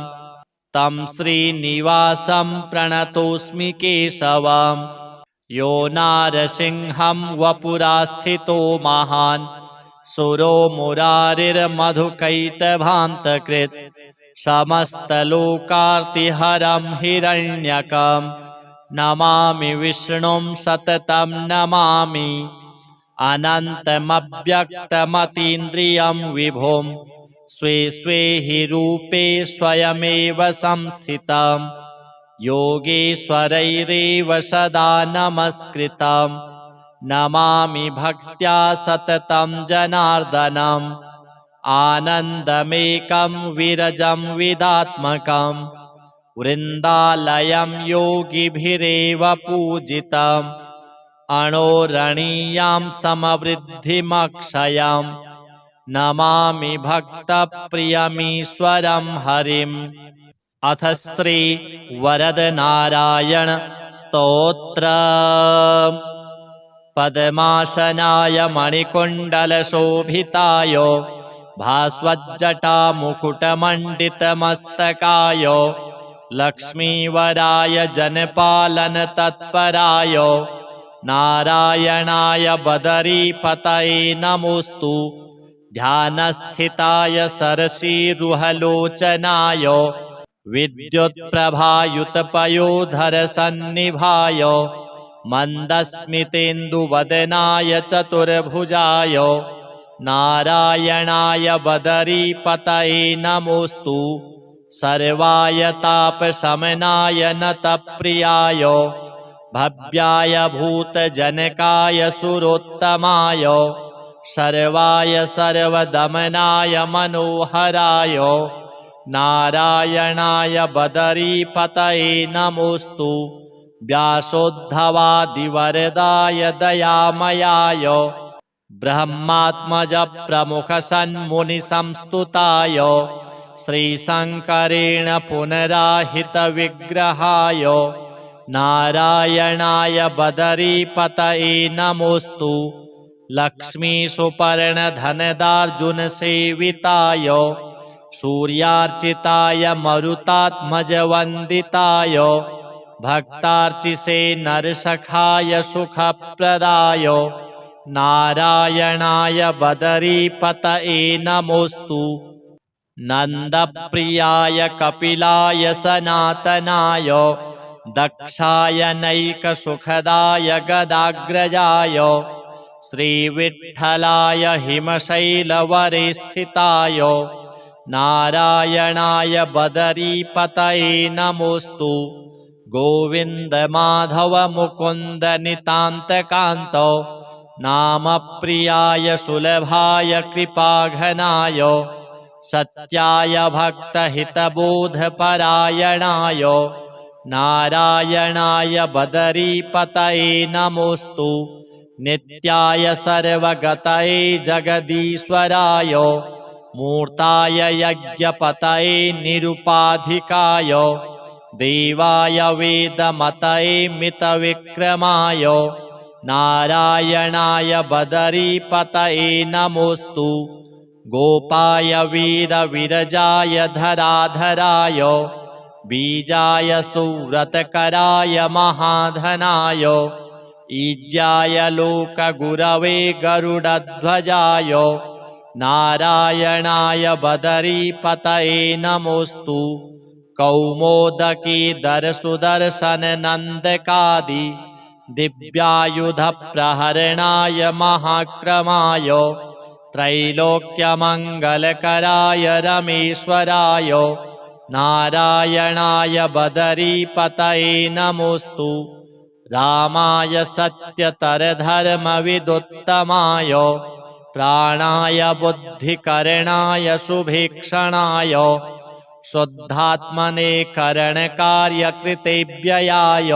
तं श्रीनिवासं प्रणतोऽस्मि केशवम् यो नारसिंहं वपुरास्थितो महान् सुरो मुरारिर्मधुकैटभान्तकृत् समस्तलोकार्तिहरं हिरण्यकं नमामि विष्णुं सततं नमामि अनन्तमव्यक्तमतीन्द्रियं विभुं स्वे स्वे हि रूपे स्वयमेव संस्थितं योगेश्वरैरेव सदा नमस्कृतं नमामि भक्त्या सततं जनार्दनम् आनन्दमेकं विरजं विदात्मकं वृन्दालयं योगिभिरेव पूजितम् अणोरणीयां समवृद्धिमक्षयं नमामि भक्तप्रियमीश्वरं हरिम्। अथ श्री वरदनारायण स्तोत्र। पद्मासनाय मणिकुण्डलशोभिताय भास्वज्जटामुकुटमण्डितमस्तकाय लक्ष्मीवराय जनपालनतत्पराय नारायणाय बदरीपतये नमोऽस्तु। ध्यानस्थिताय सरसीरुहलोचनाय विद्युत्प्रभायुतपयोधरसन्निभाय मन्दस्मितेन्दुवदनाय चतुर्भुजाय नारायणाय बदरीपतये नमोऽस्तु। सर्वाय तापशमनाय नतप्रियाय भव्याय भूतजनकाय सुरोत्तमाय सर्वाय सर्वदमनाय मनोहराय नारायणाय बदरीपतये नमोऽस्तु व्यासोद्धवादिवरदाय दयामयाय ब्रह्मात्मज प्रमुखसन्मुनिसंस्तुताय श्रीशङ्करेण पुनराहितविग्रहाय नारायणाय बदरीपतये नमोऽस्तु लक्ष्मीसुपर्णधनदार्जुनसेविताय सूर्यार्चिताय मरुतात्मजवन्दिताय भक्तार्चिसे नरसखाय सुखप्रदाय नारायणाय बदरीपतये नमोऽस्तु नन्दप्रियाय कपिलाय सनातनाय दक्षाय नैकसुखदाय गदाग्रजाय श्रीविठ्ठलाय हिमशैलवरे स्थिताय नारायणाय बदरीपतये नमोऽस्तु गोविन्द माधव मुकुन्द नितान्तकान्त नामप्रियाय सुलभाय कृपाघनाय सत्याय भक्तहितबोधपरायणाय नारायणाय बदरीपतये नमोऽस्तु नित्याय सर्वगतये जगदीश्वराय मूर्ताय यज्ञपतये निरुपाधिकाय देवाय वेदमतये मितविक्रमाय नारायणाय बदरीपतये नमोऽस्तु गोपाय वीरविरजाय धराधराय बीजाय सुव्रतकराय महाधनाय ईज्याय लोकगुरवे गरुडध्वजाय नारायणाय बदरीपतये नमोऽस्तु कौमोदकीधरसुदर्शननन्दकादि दिव्यायुधप्रहरणाय महाक्रमाय त्रैलोक्यमङ्गलकराय रमेश्वराय नारायणाय बदरीपतये नमोऽस्तु रामाय सत्यतरधर्मविदुत्तमाय प्राणाय बुद्धिकरणाय सुभीक्षणाय शुद्धात्मने करणकार्यकृतेव्ययाय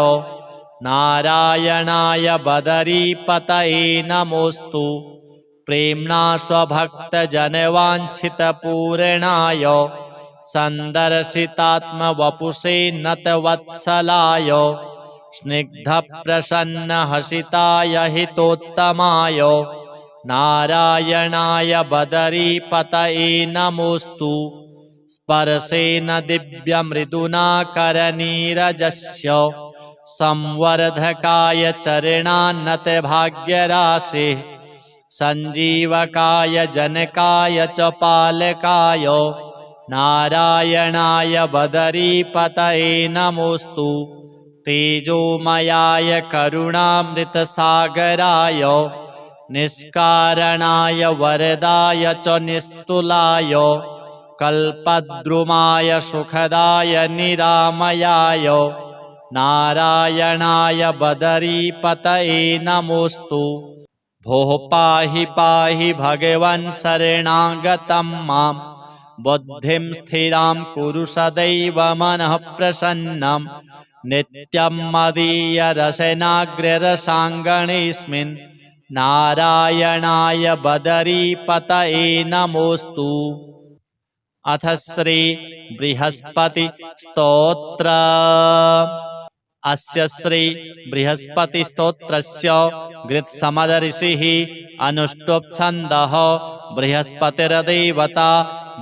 नारायणाय बदरीपतये नमोऽस्तु प्रेम्णा स्वभक्तजनवाञ्छितपूरणाय सन्दर्शितात्मवपुषे नतवत्सलाय स्निग्धप्रसन्नहसिताय हितोत्तमाय नारायणाय बदरीपतये नमोऽस्तु स्पर्शेन दिव्यमृदुना करनीरजस्य संवर्धकाय चरणान्नतभाग्यराशिः सञ्जीवकाय जनकाय च पालकाय नारायणाय बदरीपतये नमोऽस्तु तेजोमयाय करुणामृतसागराय निष्कारणाय वरदाय च निस्तुलाय कल्पद्रुमाय सुखदाय निरामयाय नारायणाय बदरीपतये नमोऽस्तु भोः पाहि पाहि भगवन् शरणागतं मां बुद्धिं स्थिरां कुरु सदैव मनः प्रसन्नं नित्यं मदीयरसनाग्ररसाङ्गणेऽस्मिन् नारायणाय बदरीपतये नमोऽस्तु अथ श्री बृहस्पति स्तोत्र अस्य श्री बृहस्पति स्तोत्रस्य गृत्समदर्षिः अनुष्टुप् छन्दः बृहस्पतिर्देवता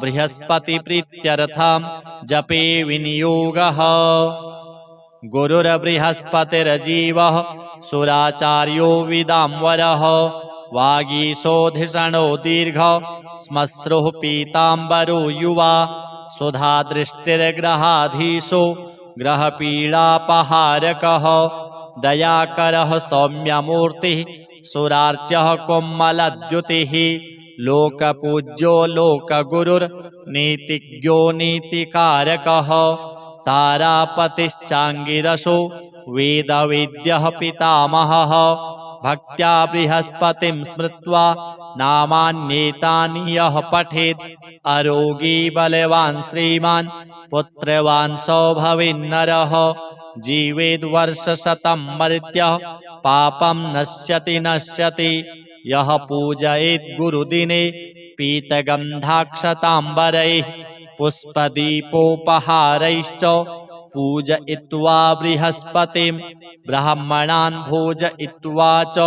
बृहस्पतिप्रीत्यर्थं जपे विनियोगः गुरुर्बृहस्पतिर्जीवः सुराचार्यो विदाम्बरः वागीशोधिषणो दीर्घ श्मश्रुः पीताम्बरो युवा सुधादृष्टिर्ग्रहाधीशो ग्रहपीडापहारकः दयाकरः सौम्यमूर्तिः सुरार्च्यः कोमलद्युतिः लोकपूज्यो लोकगुरुर्नीतिज्ञो नीतिकारकः तारापतिश्चाङ्गिरसो वेदवेद्यः पितामहः भक्त्या बृहस्पतिं स्मृत्वा नामान्येतानि यः पठेत् अरोगी बलवान् श्रीमान् पुत्रवान् सौभविन्नरः जीवेद्वर्षशतं मर्त्यः पापं नश्यति नश्यति यः पूजयेत् गुरुदिने पीतगन्धाक्षताम्बरैः पुष्पदीपोपहारैश्च पूजयित्वा बृहस्पतिं ब्राह्मणान् भोजयित्वा च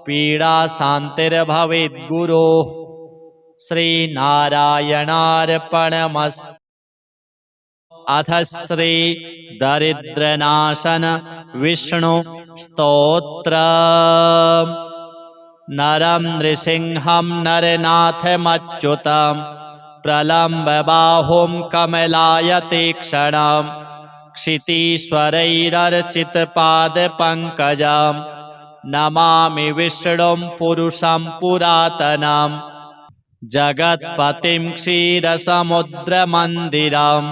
पीडाशान्तिर्भवेत् गुरोः। श्रीनारायणार्पणमस्तु। अथ श्री दरिद्रनाशन विष्णु स्तोत्र। नरं नृसिंहं नरनाथमच्युतं प्रलम्बबाहुं कमलायतीक्ष्णं क्षितीश्वरैरर्चितपादपङ्कजं नमामि विष्णुं पुरुषं पुरातनं जगत्पतिं क्षीरसमुद्रमन्दिरं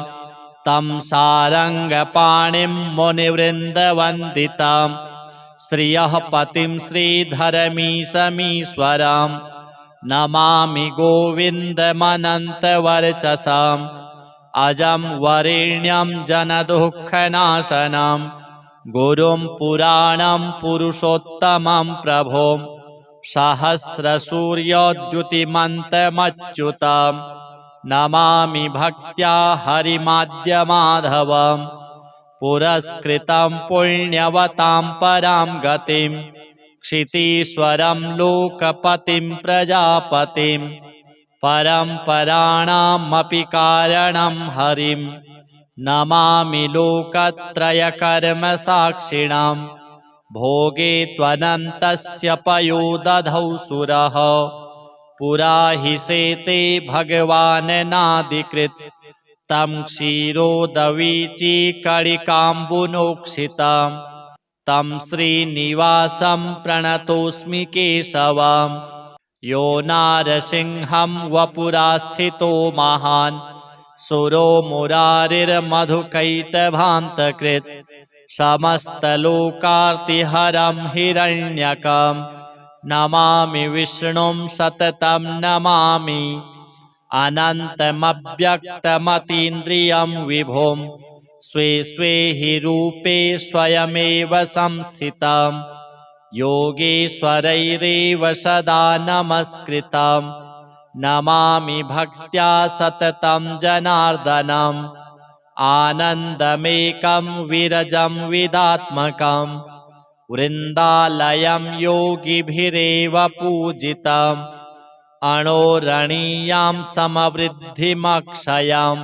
तं सारङ्गपाणिं मुनिवृन्दवन्दितं श्रियः पतिं श्रीधरमीशमीश्वरं नमामि गोविन्दमनन्तवर्चसम् अजं वरेण्यं जनदुःखनाशनं गुरुं पुराणं पुरुषोत्तमं प्रभुं सहस्रसूर्योद्युतिमन्तमच्युतं नमामि भक्त्या हरिमाद्यमाधवं पुरस्कृतं पुण्यवतां परां गतिं क्षितीश्वरं लोकपतिं प्रजापतिं परम्पराणामपि कारणं हरिं नमामि लोकत्रयकर्मसाक्षिणां भोगे त्वनन्तस्य पयोदधौ सुरः पुरा हि शेते भगवान् नादिकृत् तं क्षीरोदवीचीकणिकाम्बुनोक्षितं तं श्रीनिवासं प्रणतोऽस्मि केशवम् यो नारसिंहं वपुरास्थितो महान् सुरो मुरारिर्मधुकैटभान्तकृत् समस्तलोकार्तिहरं हिरण्यकं नमामि विष्णुं सततं नमामि अनन्तमव्यक्तमतीन्द्रियं विभुं स्वे स्वे हि रूपे स्वयमेव संस्थितं योगेश्वरैरेव सदा नमस्कृतं नमामि भक्त्या सततं जनार्दनम् आनन्दमेकं विरजं विदात्मकं वृन्दालयं योगिभिरेव पूजितम् अणोरणीयां समवृद्धिमक्षयं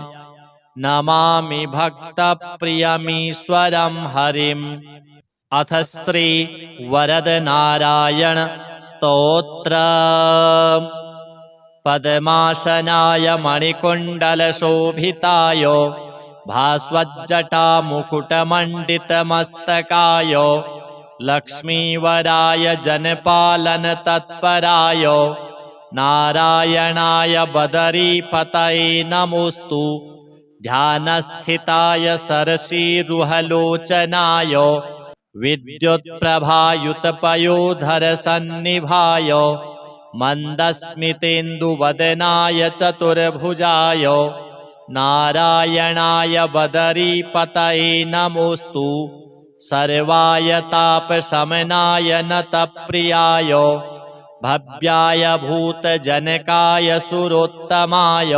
नमामि भक्तप्रियमीश्वरं हरिम्। अथ श्री वरदनारायण स्तोत्र। पद्मासनाय मणिकुण्डलशोभिताय भास्वज्जटामुकुटमण्डितमस्तकाय लक्ष्मीवराय जनपालनतत्पराय नारायणाय बदरीपतये नमोऽस्तु। ध्यानस्थिताय सरसीरुहलोचनाय विद्युत्प्रभायुतपयोधरसन्निभाय मन्दस्मितेन्दुवदनाय चतुर्भुजाय नारायणाय बदरीपतये नमोऽस्तु। सर्वाय तापशमनाय नतप्रियाय भव्याय भूतजनकाय सुरोत्तमाय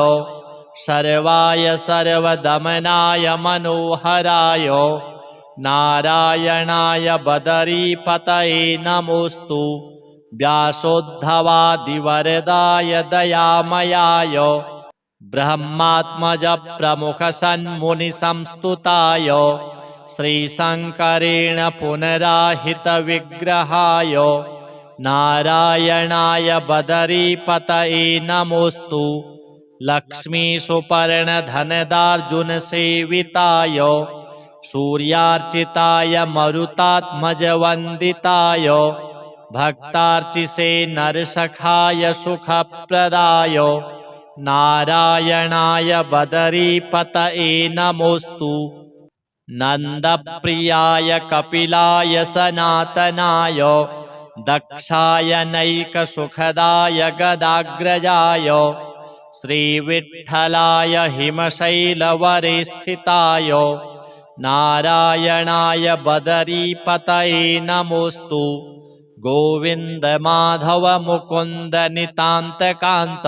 सर्वाय सर्वदमनाय मनोहराय नारायणाय बदरीपतये नमोऽस्तु। व्यासोद्धवादिवरदाय दयामयाय ब्रह्मात्मज प्रमुखसन्मुनिसंस्तुताय श्रीशङ्करेण पुनराहितविग्रहाय नारायणाय बदरीपतये नमोऽस्तु। लक्ष्मीसुपर्णधनदार्जुनसेविताय सूर्यार्चिताय मरुतात्मजवन्दिताय भक्तार्चिसे नरसखाय सुखप्रदाय नारायणाय बदरीपतये नमोऽस्तु। नन्दप्रियाय कपिलाय सनातनाय दक्षाय नैकसुखदाय गदाग्रजाय श्रीविठ्ठलाय हिमशैलवरे स्थिताय नारायणाय बदरीपतये नमोऽस्तु। गोविन्द माधव मुकुन्द नितान्तकान्त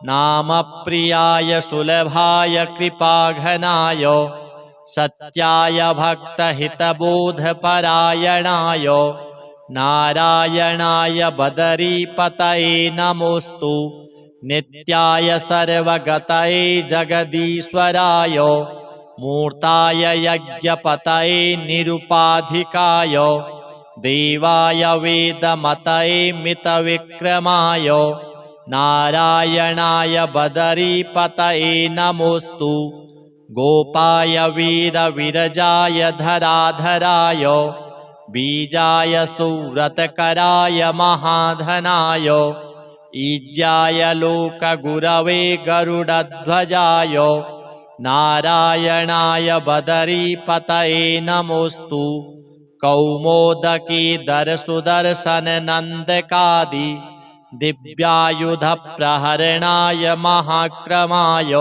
नामप्रियाय सुलभाय कृपाघनाय सत्याय भक्तहितबोधपरायणाय नारायणाय बदरीपतये नमोऽस्तु। नित्याय सर्वगतये जगदीश्वराय मूर्ताय यज्ञपतये निरुपाधिकाय देवाय वेदमतये मितविक्रमाय नारायणाय बदरीपतये नमोऽस्तु। गोपाय वीरविरजाय धराधराय बीजाय सुव्रतकराय महाधनाय ईज्याय लोकगुरवे गरुडध्वजाय नारायणाय बदरीपतये नमोऽस्तु। कौमोदकीधरसुदर्शननन्दकादि दिव्यायुधप्रहरणाय महाक्रमाय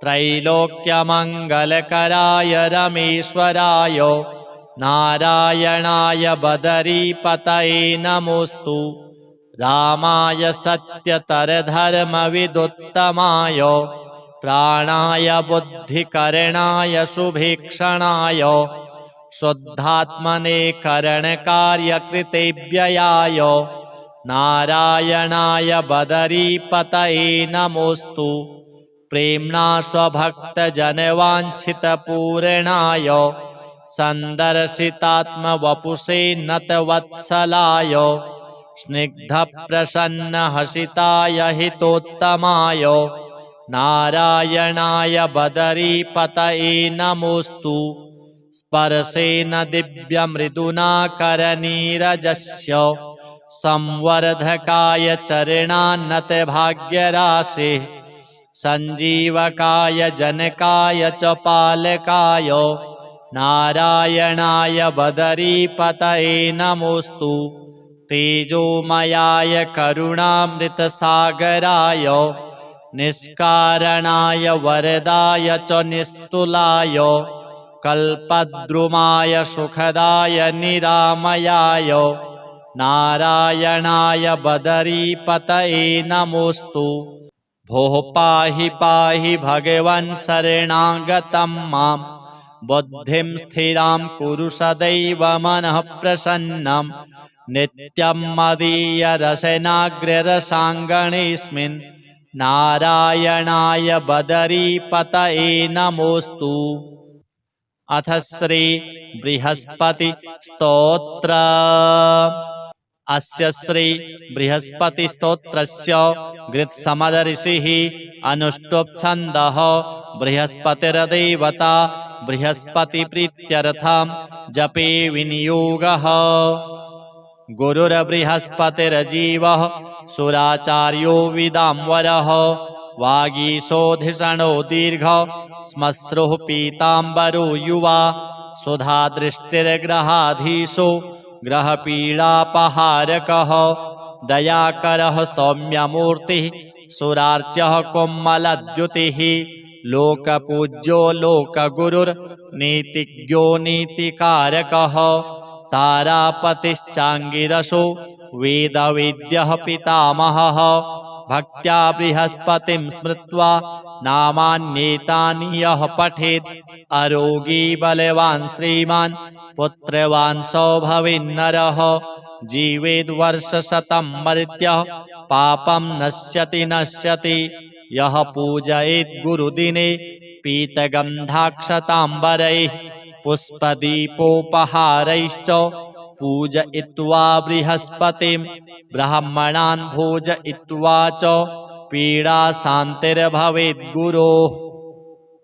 त्रैलोक्यमङ्गलकराय रमेश्वराय नारायणाय बदरीपतये नमोऽस्तु। रामाय सत्यतरधर्मविदुत्तमाय प्राणाय बुद्धिकरणाय शुभीक्षणाय शुद्धात्मने करणकार्यकृतेव्ययाय नारायणाय बदरीपतये नमोऽस्तु। प्रेम्णा स्वभक्तजनवाञ्छितपूरणाय सन्दर्शितात्मवपुषे नतवत्सलाय स्निग्धप्रसन्नहसिताय हितोत्तमाय नारायणाय बदरीपतये नमोऽस्तु। स्पर्शेन दिव्यमृदुना करनीरजस्य संवर्धकाय चरणान्नतभाग्यराशेः सञ्जीवकाय जनकाय च पालकाय नारायणाय बदरीपतये नमोऽस्तु। तेजोमयाय करुणामृतसागराय निष्कारणाय वरदाय च निस्तुलाय कल्पद्रुमाय सुखदाय निरामयाय नारायणाय बदरीपतये नमोऽस्तु। भोः पाहि पाहि भगवन् शरणागतं मां बुद्धिं स्थिरां कुरु सदैव मनः प्रसन्नं नित्यं मदीयरसनाग्ररसाङ्गणेऽस्मिन् नारायणाय बदरीपतये नमोऽस्तु। अथ श्री बृहस्पति स्तोत्र। अस्य श्री बृहस्पति स्तोत्रस्य गृत्समदऋषिः अनुष्टुप् छन्दः। बृहस्पतिर्देवता बृहस्पतिप्रीत्यर्थं जपे विनियोगः। गुरुर्बृहस्पतिर्जीवः सुराचार्यो विदाम्बरः वागीशोधिषणो दीर्घ श्मश्रुः पीताम्बरो युवा सुधादृष्टिर्ग्रहाधीशो ग्रहपीडापहारकः दयाकरः सौम्यमूर्तिः सुरार्च्यः कोमलद्युतिः लोकपूज्यो लोकगुरुर्नीतिज्ञो नीतिकारकः तारापतिश्चाङ्गिरसो वेदवेद्यः पितामहः भक्त्या बृहस्पतिं स्मृत्वा नामान्येतानि यः पठेत् अरोगी बलवान् श्रीमान् पुत्रवान् सौभवेन्नरः जीवेद्वर्षशतं मर्त्यः पापं नश्यति यः पूजयेत् गुरुदिने पीतगन्धाक्षताम्बरैः पुष्पदीपोपहारैश्च पूजयित्वा बृहस्पतिं ब्राह्मणान् भोजयित्वा च पीडाशान्तिर्भवेत् गुरोः।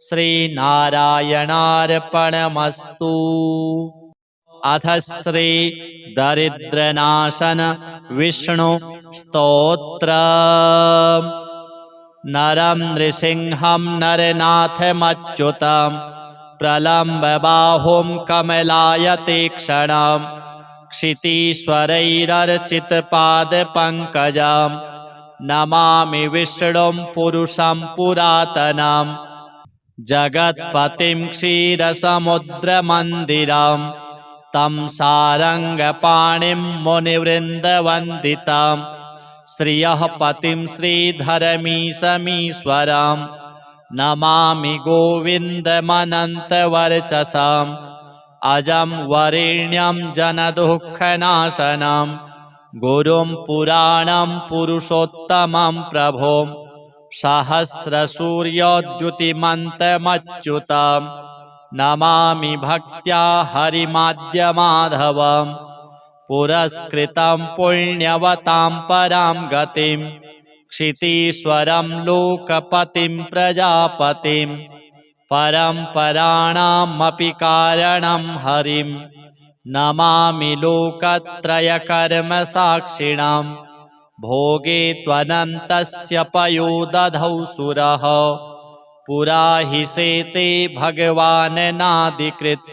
श्रीनारायणार्पणमस्तु। अथ श्री दरिद्रनाशन विष्णु स्तोत्र। नरं नृसिंहं नरनाथमच्युतं प्रलम्बबाहुं कमलायतीक्ष्णं क्षितीश्वरैरर्चितपादपङ्कजं नमामि विष्णुं पुरुषं पुरातनं जगत्पतिं क्षीरसमुद्रमन्दिरं तं सारङ्गपाणिं मुनिवृन्दवन्दितं श्रियः पतिं श्रीधरमीशमीश्वरं नमामि गोविन्दमनन्तवर्चसम् अजं वरेण्यं जनदुःखनाशनं गुरुं पुराणं पुरुषोत्तमं प्रभुं सहस्रसूर्योद्युतिमन्तमच्युतं नमामि भक्त्या हरिमाद्यमाधवं पुरस्कृतं पुण्यवतां परां गतिं क्षितीश्वरं लोकपतिं प्रजापतिं परम्पराणामपि कारणं हरिं नमामि लोकत्रयकर्मसाक्षिणां भोगे त्वनन्तस्य पयोदधौ सुरः पुरा हि शेते भगवान् नादिकृत्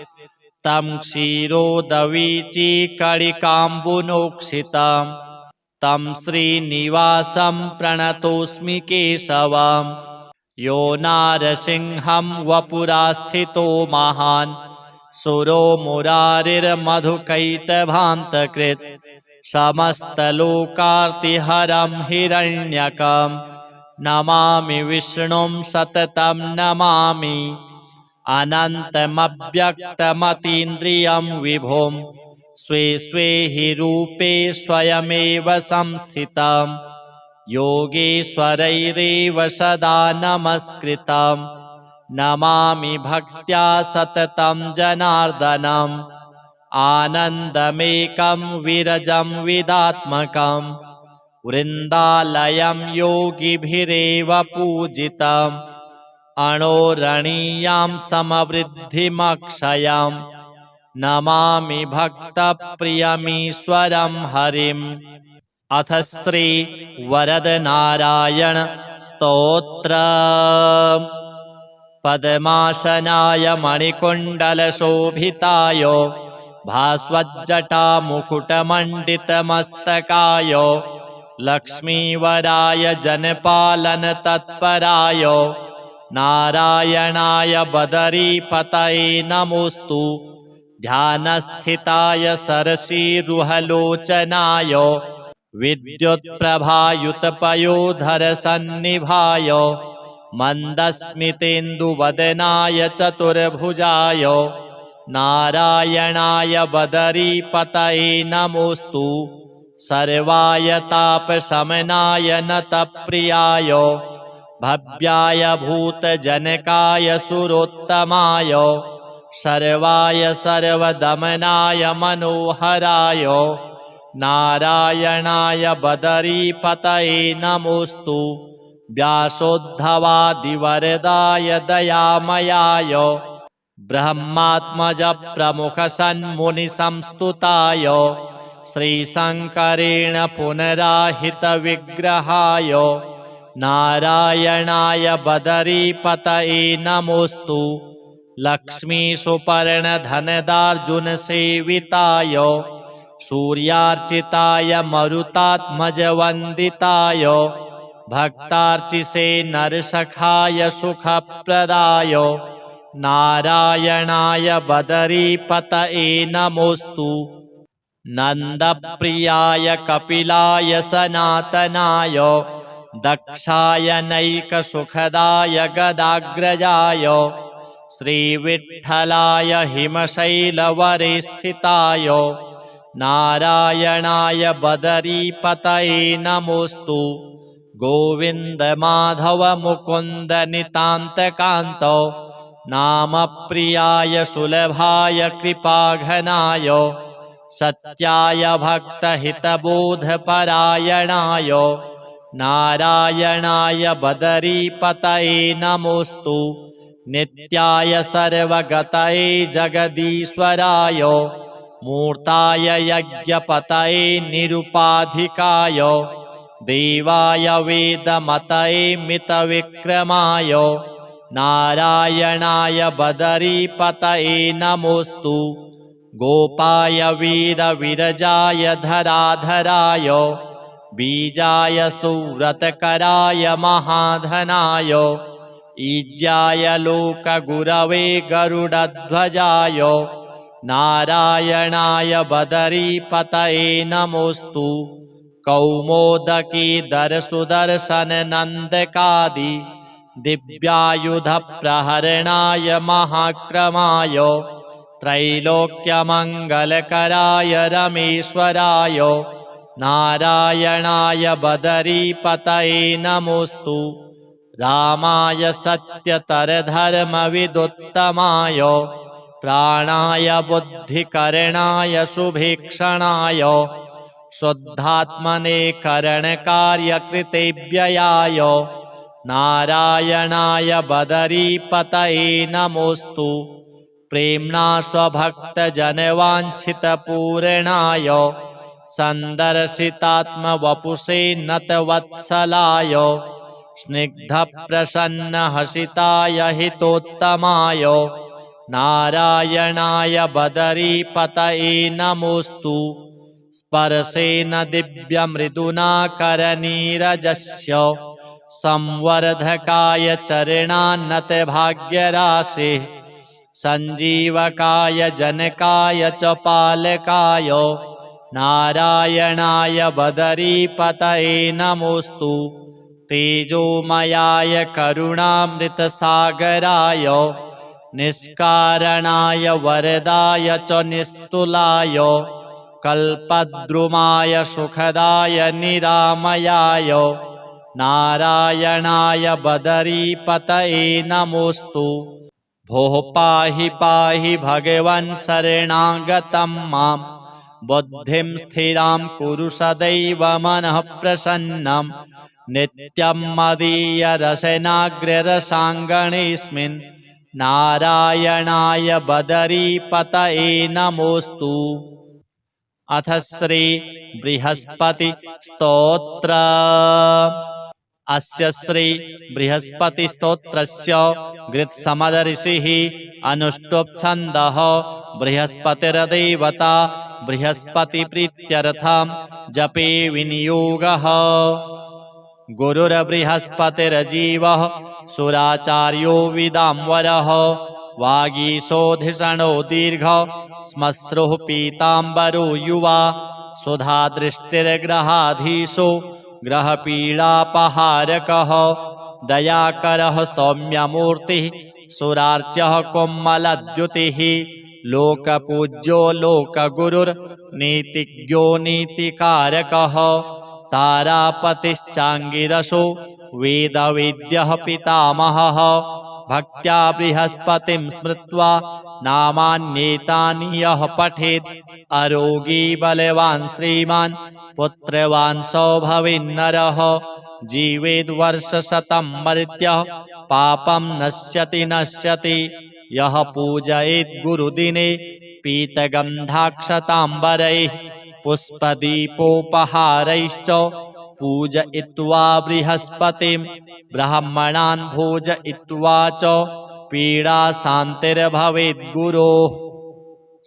तं क्षीरोदवीचीकणिकाम्बुनोक्षितं तं श्रीनिवासं प्रणतोऽस्मि केशवं यो नारसिंहं वपुरास्थितो महान् सुरो मुरारिर्मधुकैटभान्तकृत् समस्तलोकार्तिहरं हिरण्यकं नमामि विष्णुं सततं नमामि अनन्तमव्यक्तमतीन्द्रियं विभुं स्वे स्वे हि रूपे स्वयमेव संस्थितं योगेश्वरैरेव सदा नमस्कृतं नमामि भक्त्या सततं जनार्दनम् आनन्दमेकं विरजं विदात्मकं वृन्दालयं योगिभिरेव पूजितम् अणोरणीयां समवृद्धिमक्षयं नमामि भक्तप्रियमीश्वरं हरिम् अथ श्री वरदनारायण स्तोत्र पद्मासनाय मणिकुण्डलशोभिताय भास्वज्जटामुकुटमण्डितमस्तकाय लक्ष्मीवराय जनपालनतत्पराय नारायणाय बदरीपतये नमोऽस्तु ध्यानस्थिताय सरसीरुहलोचनाय विद्युत्प्रभायुतपयोधरसन्निभाय मन्दस्मितेन्दुवदनाय चतुर्भुजाय नारायणाय बदरीपतये नमोऽस्तु सर्वाय तापशमनाय नतप्रियाय भव्याय भूतजनकाय सुरोत्तमाय सर्वाय सर्वदमनाय मनोहराय नारायणाय बदरीपतये नमोऽस्तु व्यासोद्धवादिवरदाय दयामयाय ब्रह्मात्मजप्रमुखसन्मुनिसंस्तुताय श्रीशङ्करेण पुनराहितविग्रहाय नारायणाय बदरीपतये नमोऽस्तु लक्ष्मीसुपर्णधनदार्जुनसेविताय सूर्यार्चिताय मरुतात्मजवन्दिताय भक्तार्चिसे नरसखाय सुखप्रदाय नारायणाय बदरीपतये नमोऽस्तु नन्दप्रियाय कपिलाय सनातनाय दक्षाय नैकसुखदाय गदाग्रजाय श्रीविठ्ठलाय हिमशैलवरे स्थिताय नारायणाय बदरीपतये नमोऽस्तु गोविन्दमाधव मुकुन्द नितान्तकान्त नामप्रियाय सुलभाय कृपाघनाय सत्याय भक्तहितबोधपरायणाय नारायणाय बदरीपतये नमोऽस्तु नित्याय सर्वगतये जगदीश्वराय मूर्ताय यज्ञपतये निरुपाधिकाय देवाय वेदमतये मितविक्रमाय नारायणाय बदरीपतये नमोऽस्तु गोपाय वीरविरजाय धराधराय बीजाय सुव्रतकराय महाधनाय ईज्याय लोकगुरवे गरुडध्वजाय नारायणाय बदरीपतये नमोऽस्तु कौमोदकीधरसुदर्शननन्दकादि दिव्यायुधप्रहरणाय महाक्रमाय त्रैलोक्यमङ्गलकराय रमेश्वराय नारायणाय बदरीपतये नमोऽस्तु रामाय सत्यतरधर्मविदुत्तमाय प्राणाय बुद्धिकरणाय शुभीक्षणाय शुद्धात्मने करणकार्यकृतेव्ययाय नारायणाय बदरीपतये नमोऽस्तु प्रेम्णा स्वभक्तजनवाञ्छितपूरणाय सन्दर्शितात्मवपुषे नतवत्सलाय स्निग्धप्रसन्नहसिताय हितोत्तमाय नारायणाय बदरीपतये नमोऽस्तु स्पर्शेन दिव्यमृदुना करनीरजस्य संवर्धकाय चरणान्नतभाग्यराशिः सञ्जीवकाय जनकाय च पालकाय नारायणाय बदरीपतये नमोऽस्तु तेजोमयाय करुणामृतसागराय निष्कारणाय वरदाय च निस्तुलाय कल्पद्रुमाय सुखदाय निरामयाय नारायणाय बदरीपतये नमोऽस्तु भोः पाहि पाहि भगवन् शरणागतं मां बुद्धिं स्थिरां कुरु सदैव मनः प्रसन्नं नित्यं मदीयरसनाग्ररसाङ्गणेऽस्मिन् नारायणाय बदरीपतये नमोऽस्तु अथ श्री बृहस्पति स्तोत्र अस्य श्री बृहस्पति स्तोत्रस्य गृत्समदऋषिः अनुष्टुप् छन्दः बृहस्पतिर्देवता बृहस्पतिप्रीत्यर्थं जपे विनियोगः गुरुर्बृहस्पतिर्जीवः सुराचार्यो विदाम्बरः वागीशोधिषणो दीर्घ श्मश्रुः पीताम्बरो युवा सुधादृष्टिर्ग्रहाधीशो ग्रहपीडापहारकः दयाकरः सौम्यमूर्तिः सुरार्च्यः कोमलद्युतिः लोकपूज्यो लोकगुरुर्नीतिज्ञो नीतिकारकः तारापतिश्चाङ्गिरसो वेदवेद्यः पितामहः भक्त्या बृहस्पतिं स्मृत्वा नामान्येतानि यः पठेत् अरोगी बलवान् श्रीमान् पुत्रवान् सौभविन्नरः जीवेद्वर्षशतं मर्त्यः पापं नश्यति नश्यति यः पूजयेत् गुरुदिने पीतगन्धाक्षताम्बरैः पुष्पदीपोपहारैश्च पूजयित्वा बृहस्पतिं ब्राह्मणान् भोजयित्वा च पीडाशान्तिर्भवेत् गुरोः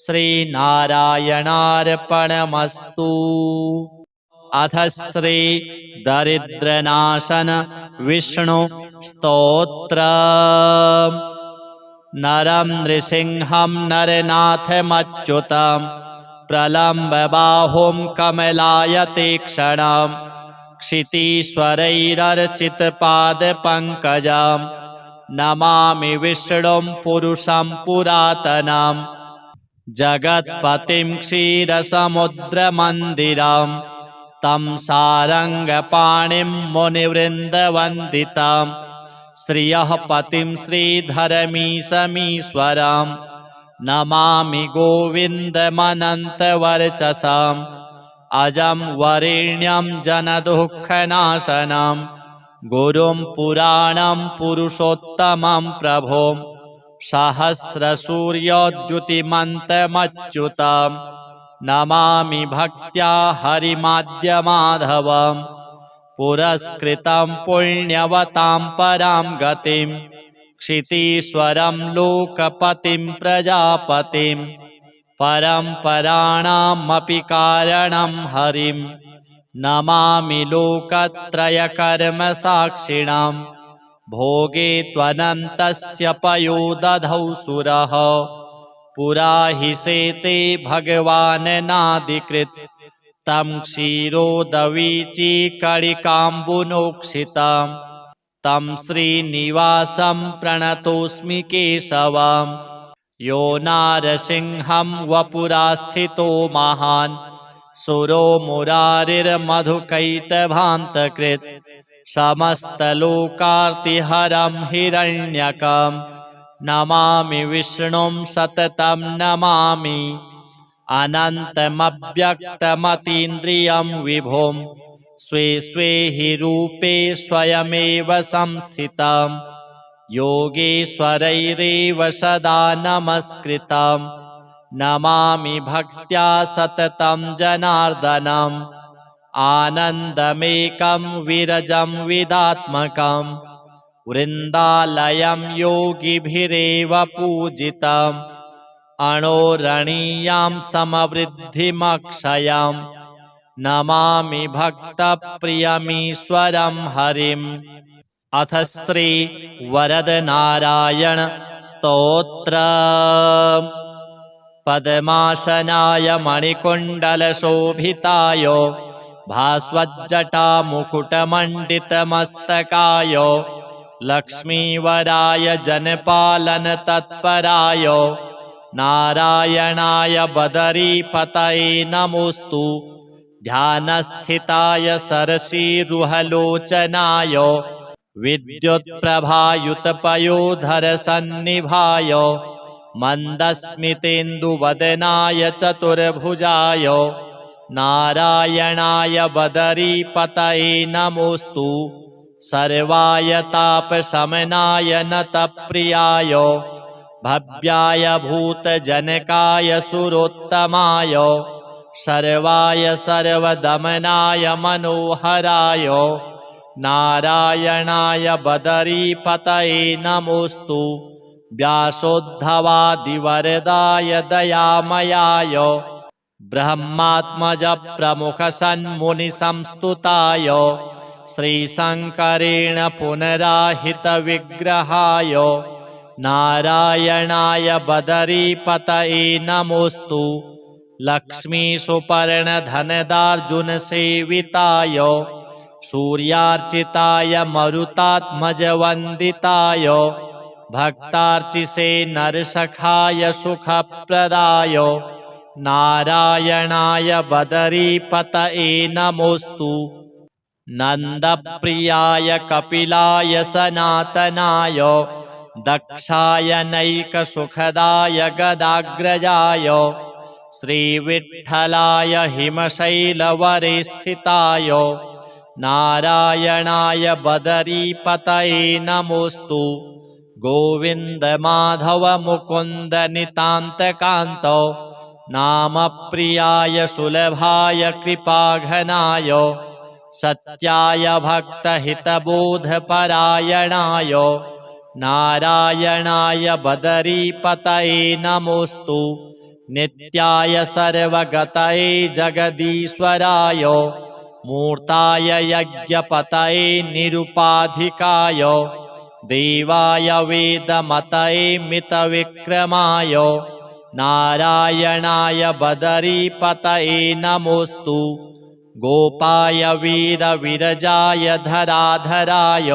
श्रीनारायणार्पणमस्तु अथ श्री दरिद्रनाशन विष्णु स्तोत्र नरं नृसिंहं नरनाथमच्युतं प्रलम्बबाहुं कमलायतीक्ष्णं क्षितीश्वरैरर्चितपादपङ्कजं नमामि विष्णुं पुरुषं पुरातनं जगत्पतिं क्षीरसमुद्रमन्दिरं तं सारङ्गपाणिं मुनिवृन्दवन्दितं श्रियः पतिं श्रीधरमीशमीश्वरं नमामि गोविन्दमनन्तवर्चसम् अजं वरेण्यं जनदुःखनाशनं गुरुं पुराणं पुरुषोत्तमं प्रभुं सहस्रसूर्योद्युतिमन्तमच्युतं नमामि भक्त्या हरिमाद्यमाधवं पुरस्कृतं पुण्यवतां परां गतिं क्षितीश्वरं लोकपतिं प्रजापतिं परम्पराणामपि कारणं हरिं नमामि लोकत्रयकर्मसाक्षिणां भोगे त्वनन्तस्य पयोदधौ सुरः पुरा हि सेते भगवाननादिकृत् तं क्षीरोदवीचीकणिकाम्बुनोक्षितं तं श्रीनिवासं प्रणतोऽस्मि केशवम् यो नारसिंहं वपुरास्थितो महान् सुरो मुरारिर्मधुकैटभान्तकृत् समस्तलोकार्तिहरं हिरण्यकं नमामि विष्णुं सततं नमामि अनन्तमव्यक्तमतीन्द्रियं विभुं स्वे स्वे हि रूपे स्वयमेव संस्थितं योगेश्वरैरेव सदा नमस्कृतं नमामि भक्त्या सततं जनार्दनम् आनन्दमेकं विरजं विदात्मकं वृन्दालयं योगिभिरेव पूजितम् अणोरणीयां समवृद्धिमक्षयं नमामि भक्तप्रियमीश्वरं हरिम्। अथ श्री वरदनारायण स्तोत्र। पद्मासनाय मणिकुण्डलशोभिताय भास्वज्जटामुकुटमण्डितमस्तकाय लक्ष्मीवराय जनपालनतत्पराय नारायणाय बदरीपतये नमोऽस्तु ध्यानस्थिताय सरसीरुहलोचनाय विद्युत्प्रभायुतपयोधरसन्निभाय मन्दस्मितेन्दुवदनाय चतुर्भुजाय नारायणाय बदरीपतये नमोऽस्तु सर्वाय तापशमनाय नतप्रियाय भव्याय भूतजनकाय सुरोत्तमाय सर्वाय सर्वदमनाय मनोहराय नारायणाय बदरीपतये नमोऽस्तु व्यासोद्धवादिवरदाय दयामयाय ब्रह्मात्मजप्रमुखसन्मुनिसंस्तुताय श्रीशङ्करेण पुनराहितविग्रहाय नारायणाय बदरीपतये नमोऽस्तु लक्ष्मीसुपर्णधनदार्जुनसेविताय सूर्यार्चिताय मरुतात्मजवन्दिताय भक्तार्चिसे नरसखाय सुखप्रदाय नारायणाय बदरीपतये नमोऽस्तु नन्दप्रियाय कपिलाय सनातनाय दक्षाय नैकसुखदाय गदाग्रजाय श्रीविठ्ठलाय हिमशैलवरे स्थिताय नारायणाय बदरीपतये नमोऽस्तु गोविन्दमाधवमुकुन्दनितान्तकान्त नामप्रियाय सुलभाय कृपाघनाय सत्याय भक्तहितबोधपरायणाय नारायणाय बदरीपतये नमोऽस्तु नित्याय सर्वगतये जगदीश्वराय मूर्ताय यज्ञपतये निरुपाधिकाय देवाय वेदमतये मितविक्रमाय नारायणाय बदरीपतये नमोऽस्तु गोपाय वीरविरजाय धराधराय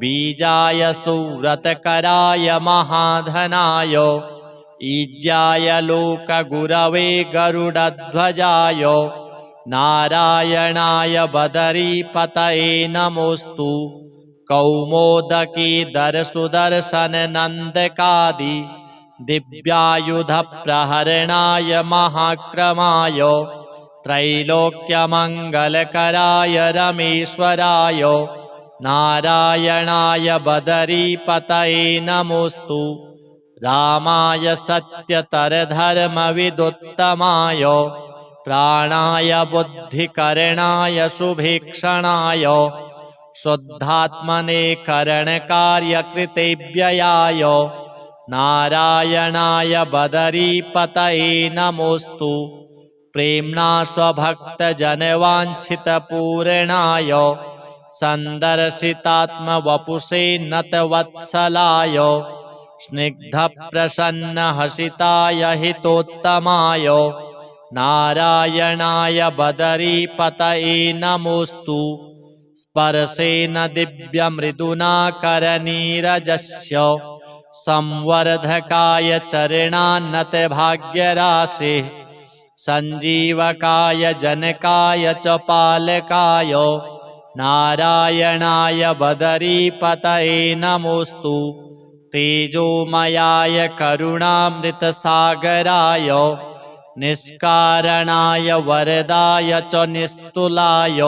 बीजाय सुव्रतकराय महाधनाय ईज्याय लोकगुरवे गरुडध्वजाय नारायणाय बदरीपतये नमोऽस्तु कौमोदकीधरसुदर्शननन्दकादि दिव्यायुधप्रहरणाय महाक्रमाय त्रैलोक्यमङ्गलकराय रमेश्वराय नारायणाय बदरीपतये नमोऽस्तु रामाय सत्यतरधर्मविदुत्तमाय प्राणाय बुद्धिकरणाय सुभीक्षणाय शुद्धात्मने करणकार्यकृतेव्ययाय नारायणाय बदरीपतये नमोऽस्तु प्रेम्णा स्वभक्तजनवाञ्छितपूरणाय सन्दर्शितात्मवपुषे नतवत्सलाय स्निग्धप्रसन्नहसिताय हितोत्तमाय नारायणाय बदरीपतये नमोऽस्तु। स्पर्शेन दिव्यमृदुना करनीरजस्य संवर्धकाय चरणान्नतभाग्यराशेः सञ्जीवकाय जनकाय च पालकाय नारायणाय बदरीपतये नमोऽस्तु। तेजोमयाय करुणामृतसागराय निष्कारणाय वरदाय च निस्तुलाय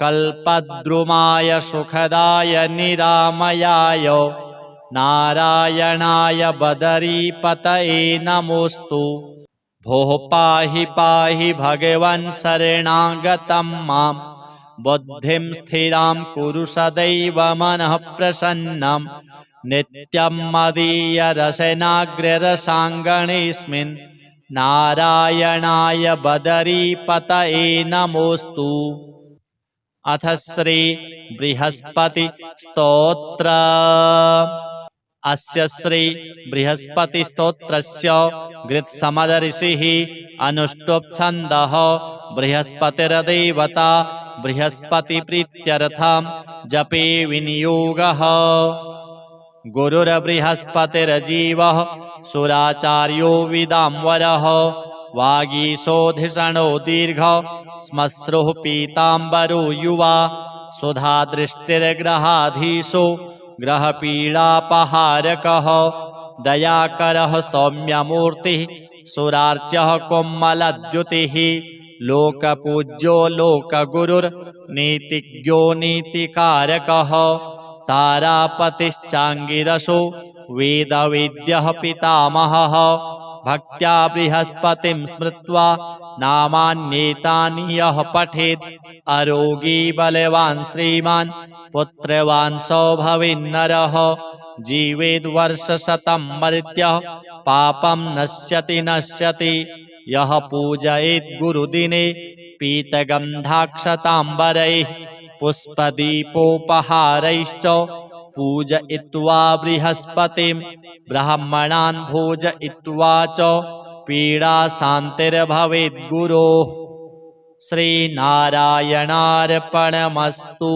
कल्पद्रुमाय सुखदाय निरामयाय नारायणाय बदरीपतये नमोऽस्तु। भोः पाहि पाहि भगवन् शरणागतं मां बुद्धिं स्थिरां कुरु सदैव मनः प्रसन्नं नित्यं मदीयरसनाग्ररसाङ्गणेऽस्मिन् नारायणाय बदरीपतये नमोऽस्तु। अथ श्री बृहस्पति स्तोत्र। अस्य श्री बृहस्पति स्तोत्रस्य गृत्समदऋषिः अनुष्टुप् छन्दः। बृहस्पतिर्देवता बृहस्पतिप्रीत्यर्थं जपे विनियोगः। गुरुर्बृहस्पतिर्जीवः सुराचार्यो विदाम्बरः वागीशोधिषणो दीर्घ श्मश्रुः पीताम्बरो युवा सुधादृष्टिर्ग्रहाधीशो ग्रहपीडापहारकः दयाकरः सौम्यमूर्तिः सुरार्च्यः कोमलद्युतिः लोकपूज्यो लोकगुरुर्नीतिज्ञो नीतिकारकः तारापतिश्चाङ्गिरसो वेदवेद्यः पितामहः भक्त्या बृहस्पतिं स्मृत्वा नामान्येतानि यः पठेत् अरोगी बलवान् श्रीमान् पुत्रवान् भवेन्नरः जीवेद्वर्षशतं मर्त्यः पापं नश्यति नश्यति यः पूजयेत् गुरुदिने पीतगन्धाक्षताम्बरैः पुष्पदीपोपहारैश्च पूजयित्वा बृहस्पतिं ब्राह्मणान् भोजयित्वा च पीडाशान्तिर्भवेत् गुरोः। श्रीनारायणार्पणमस्तु।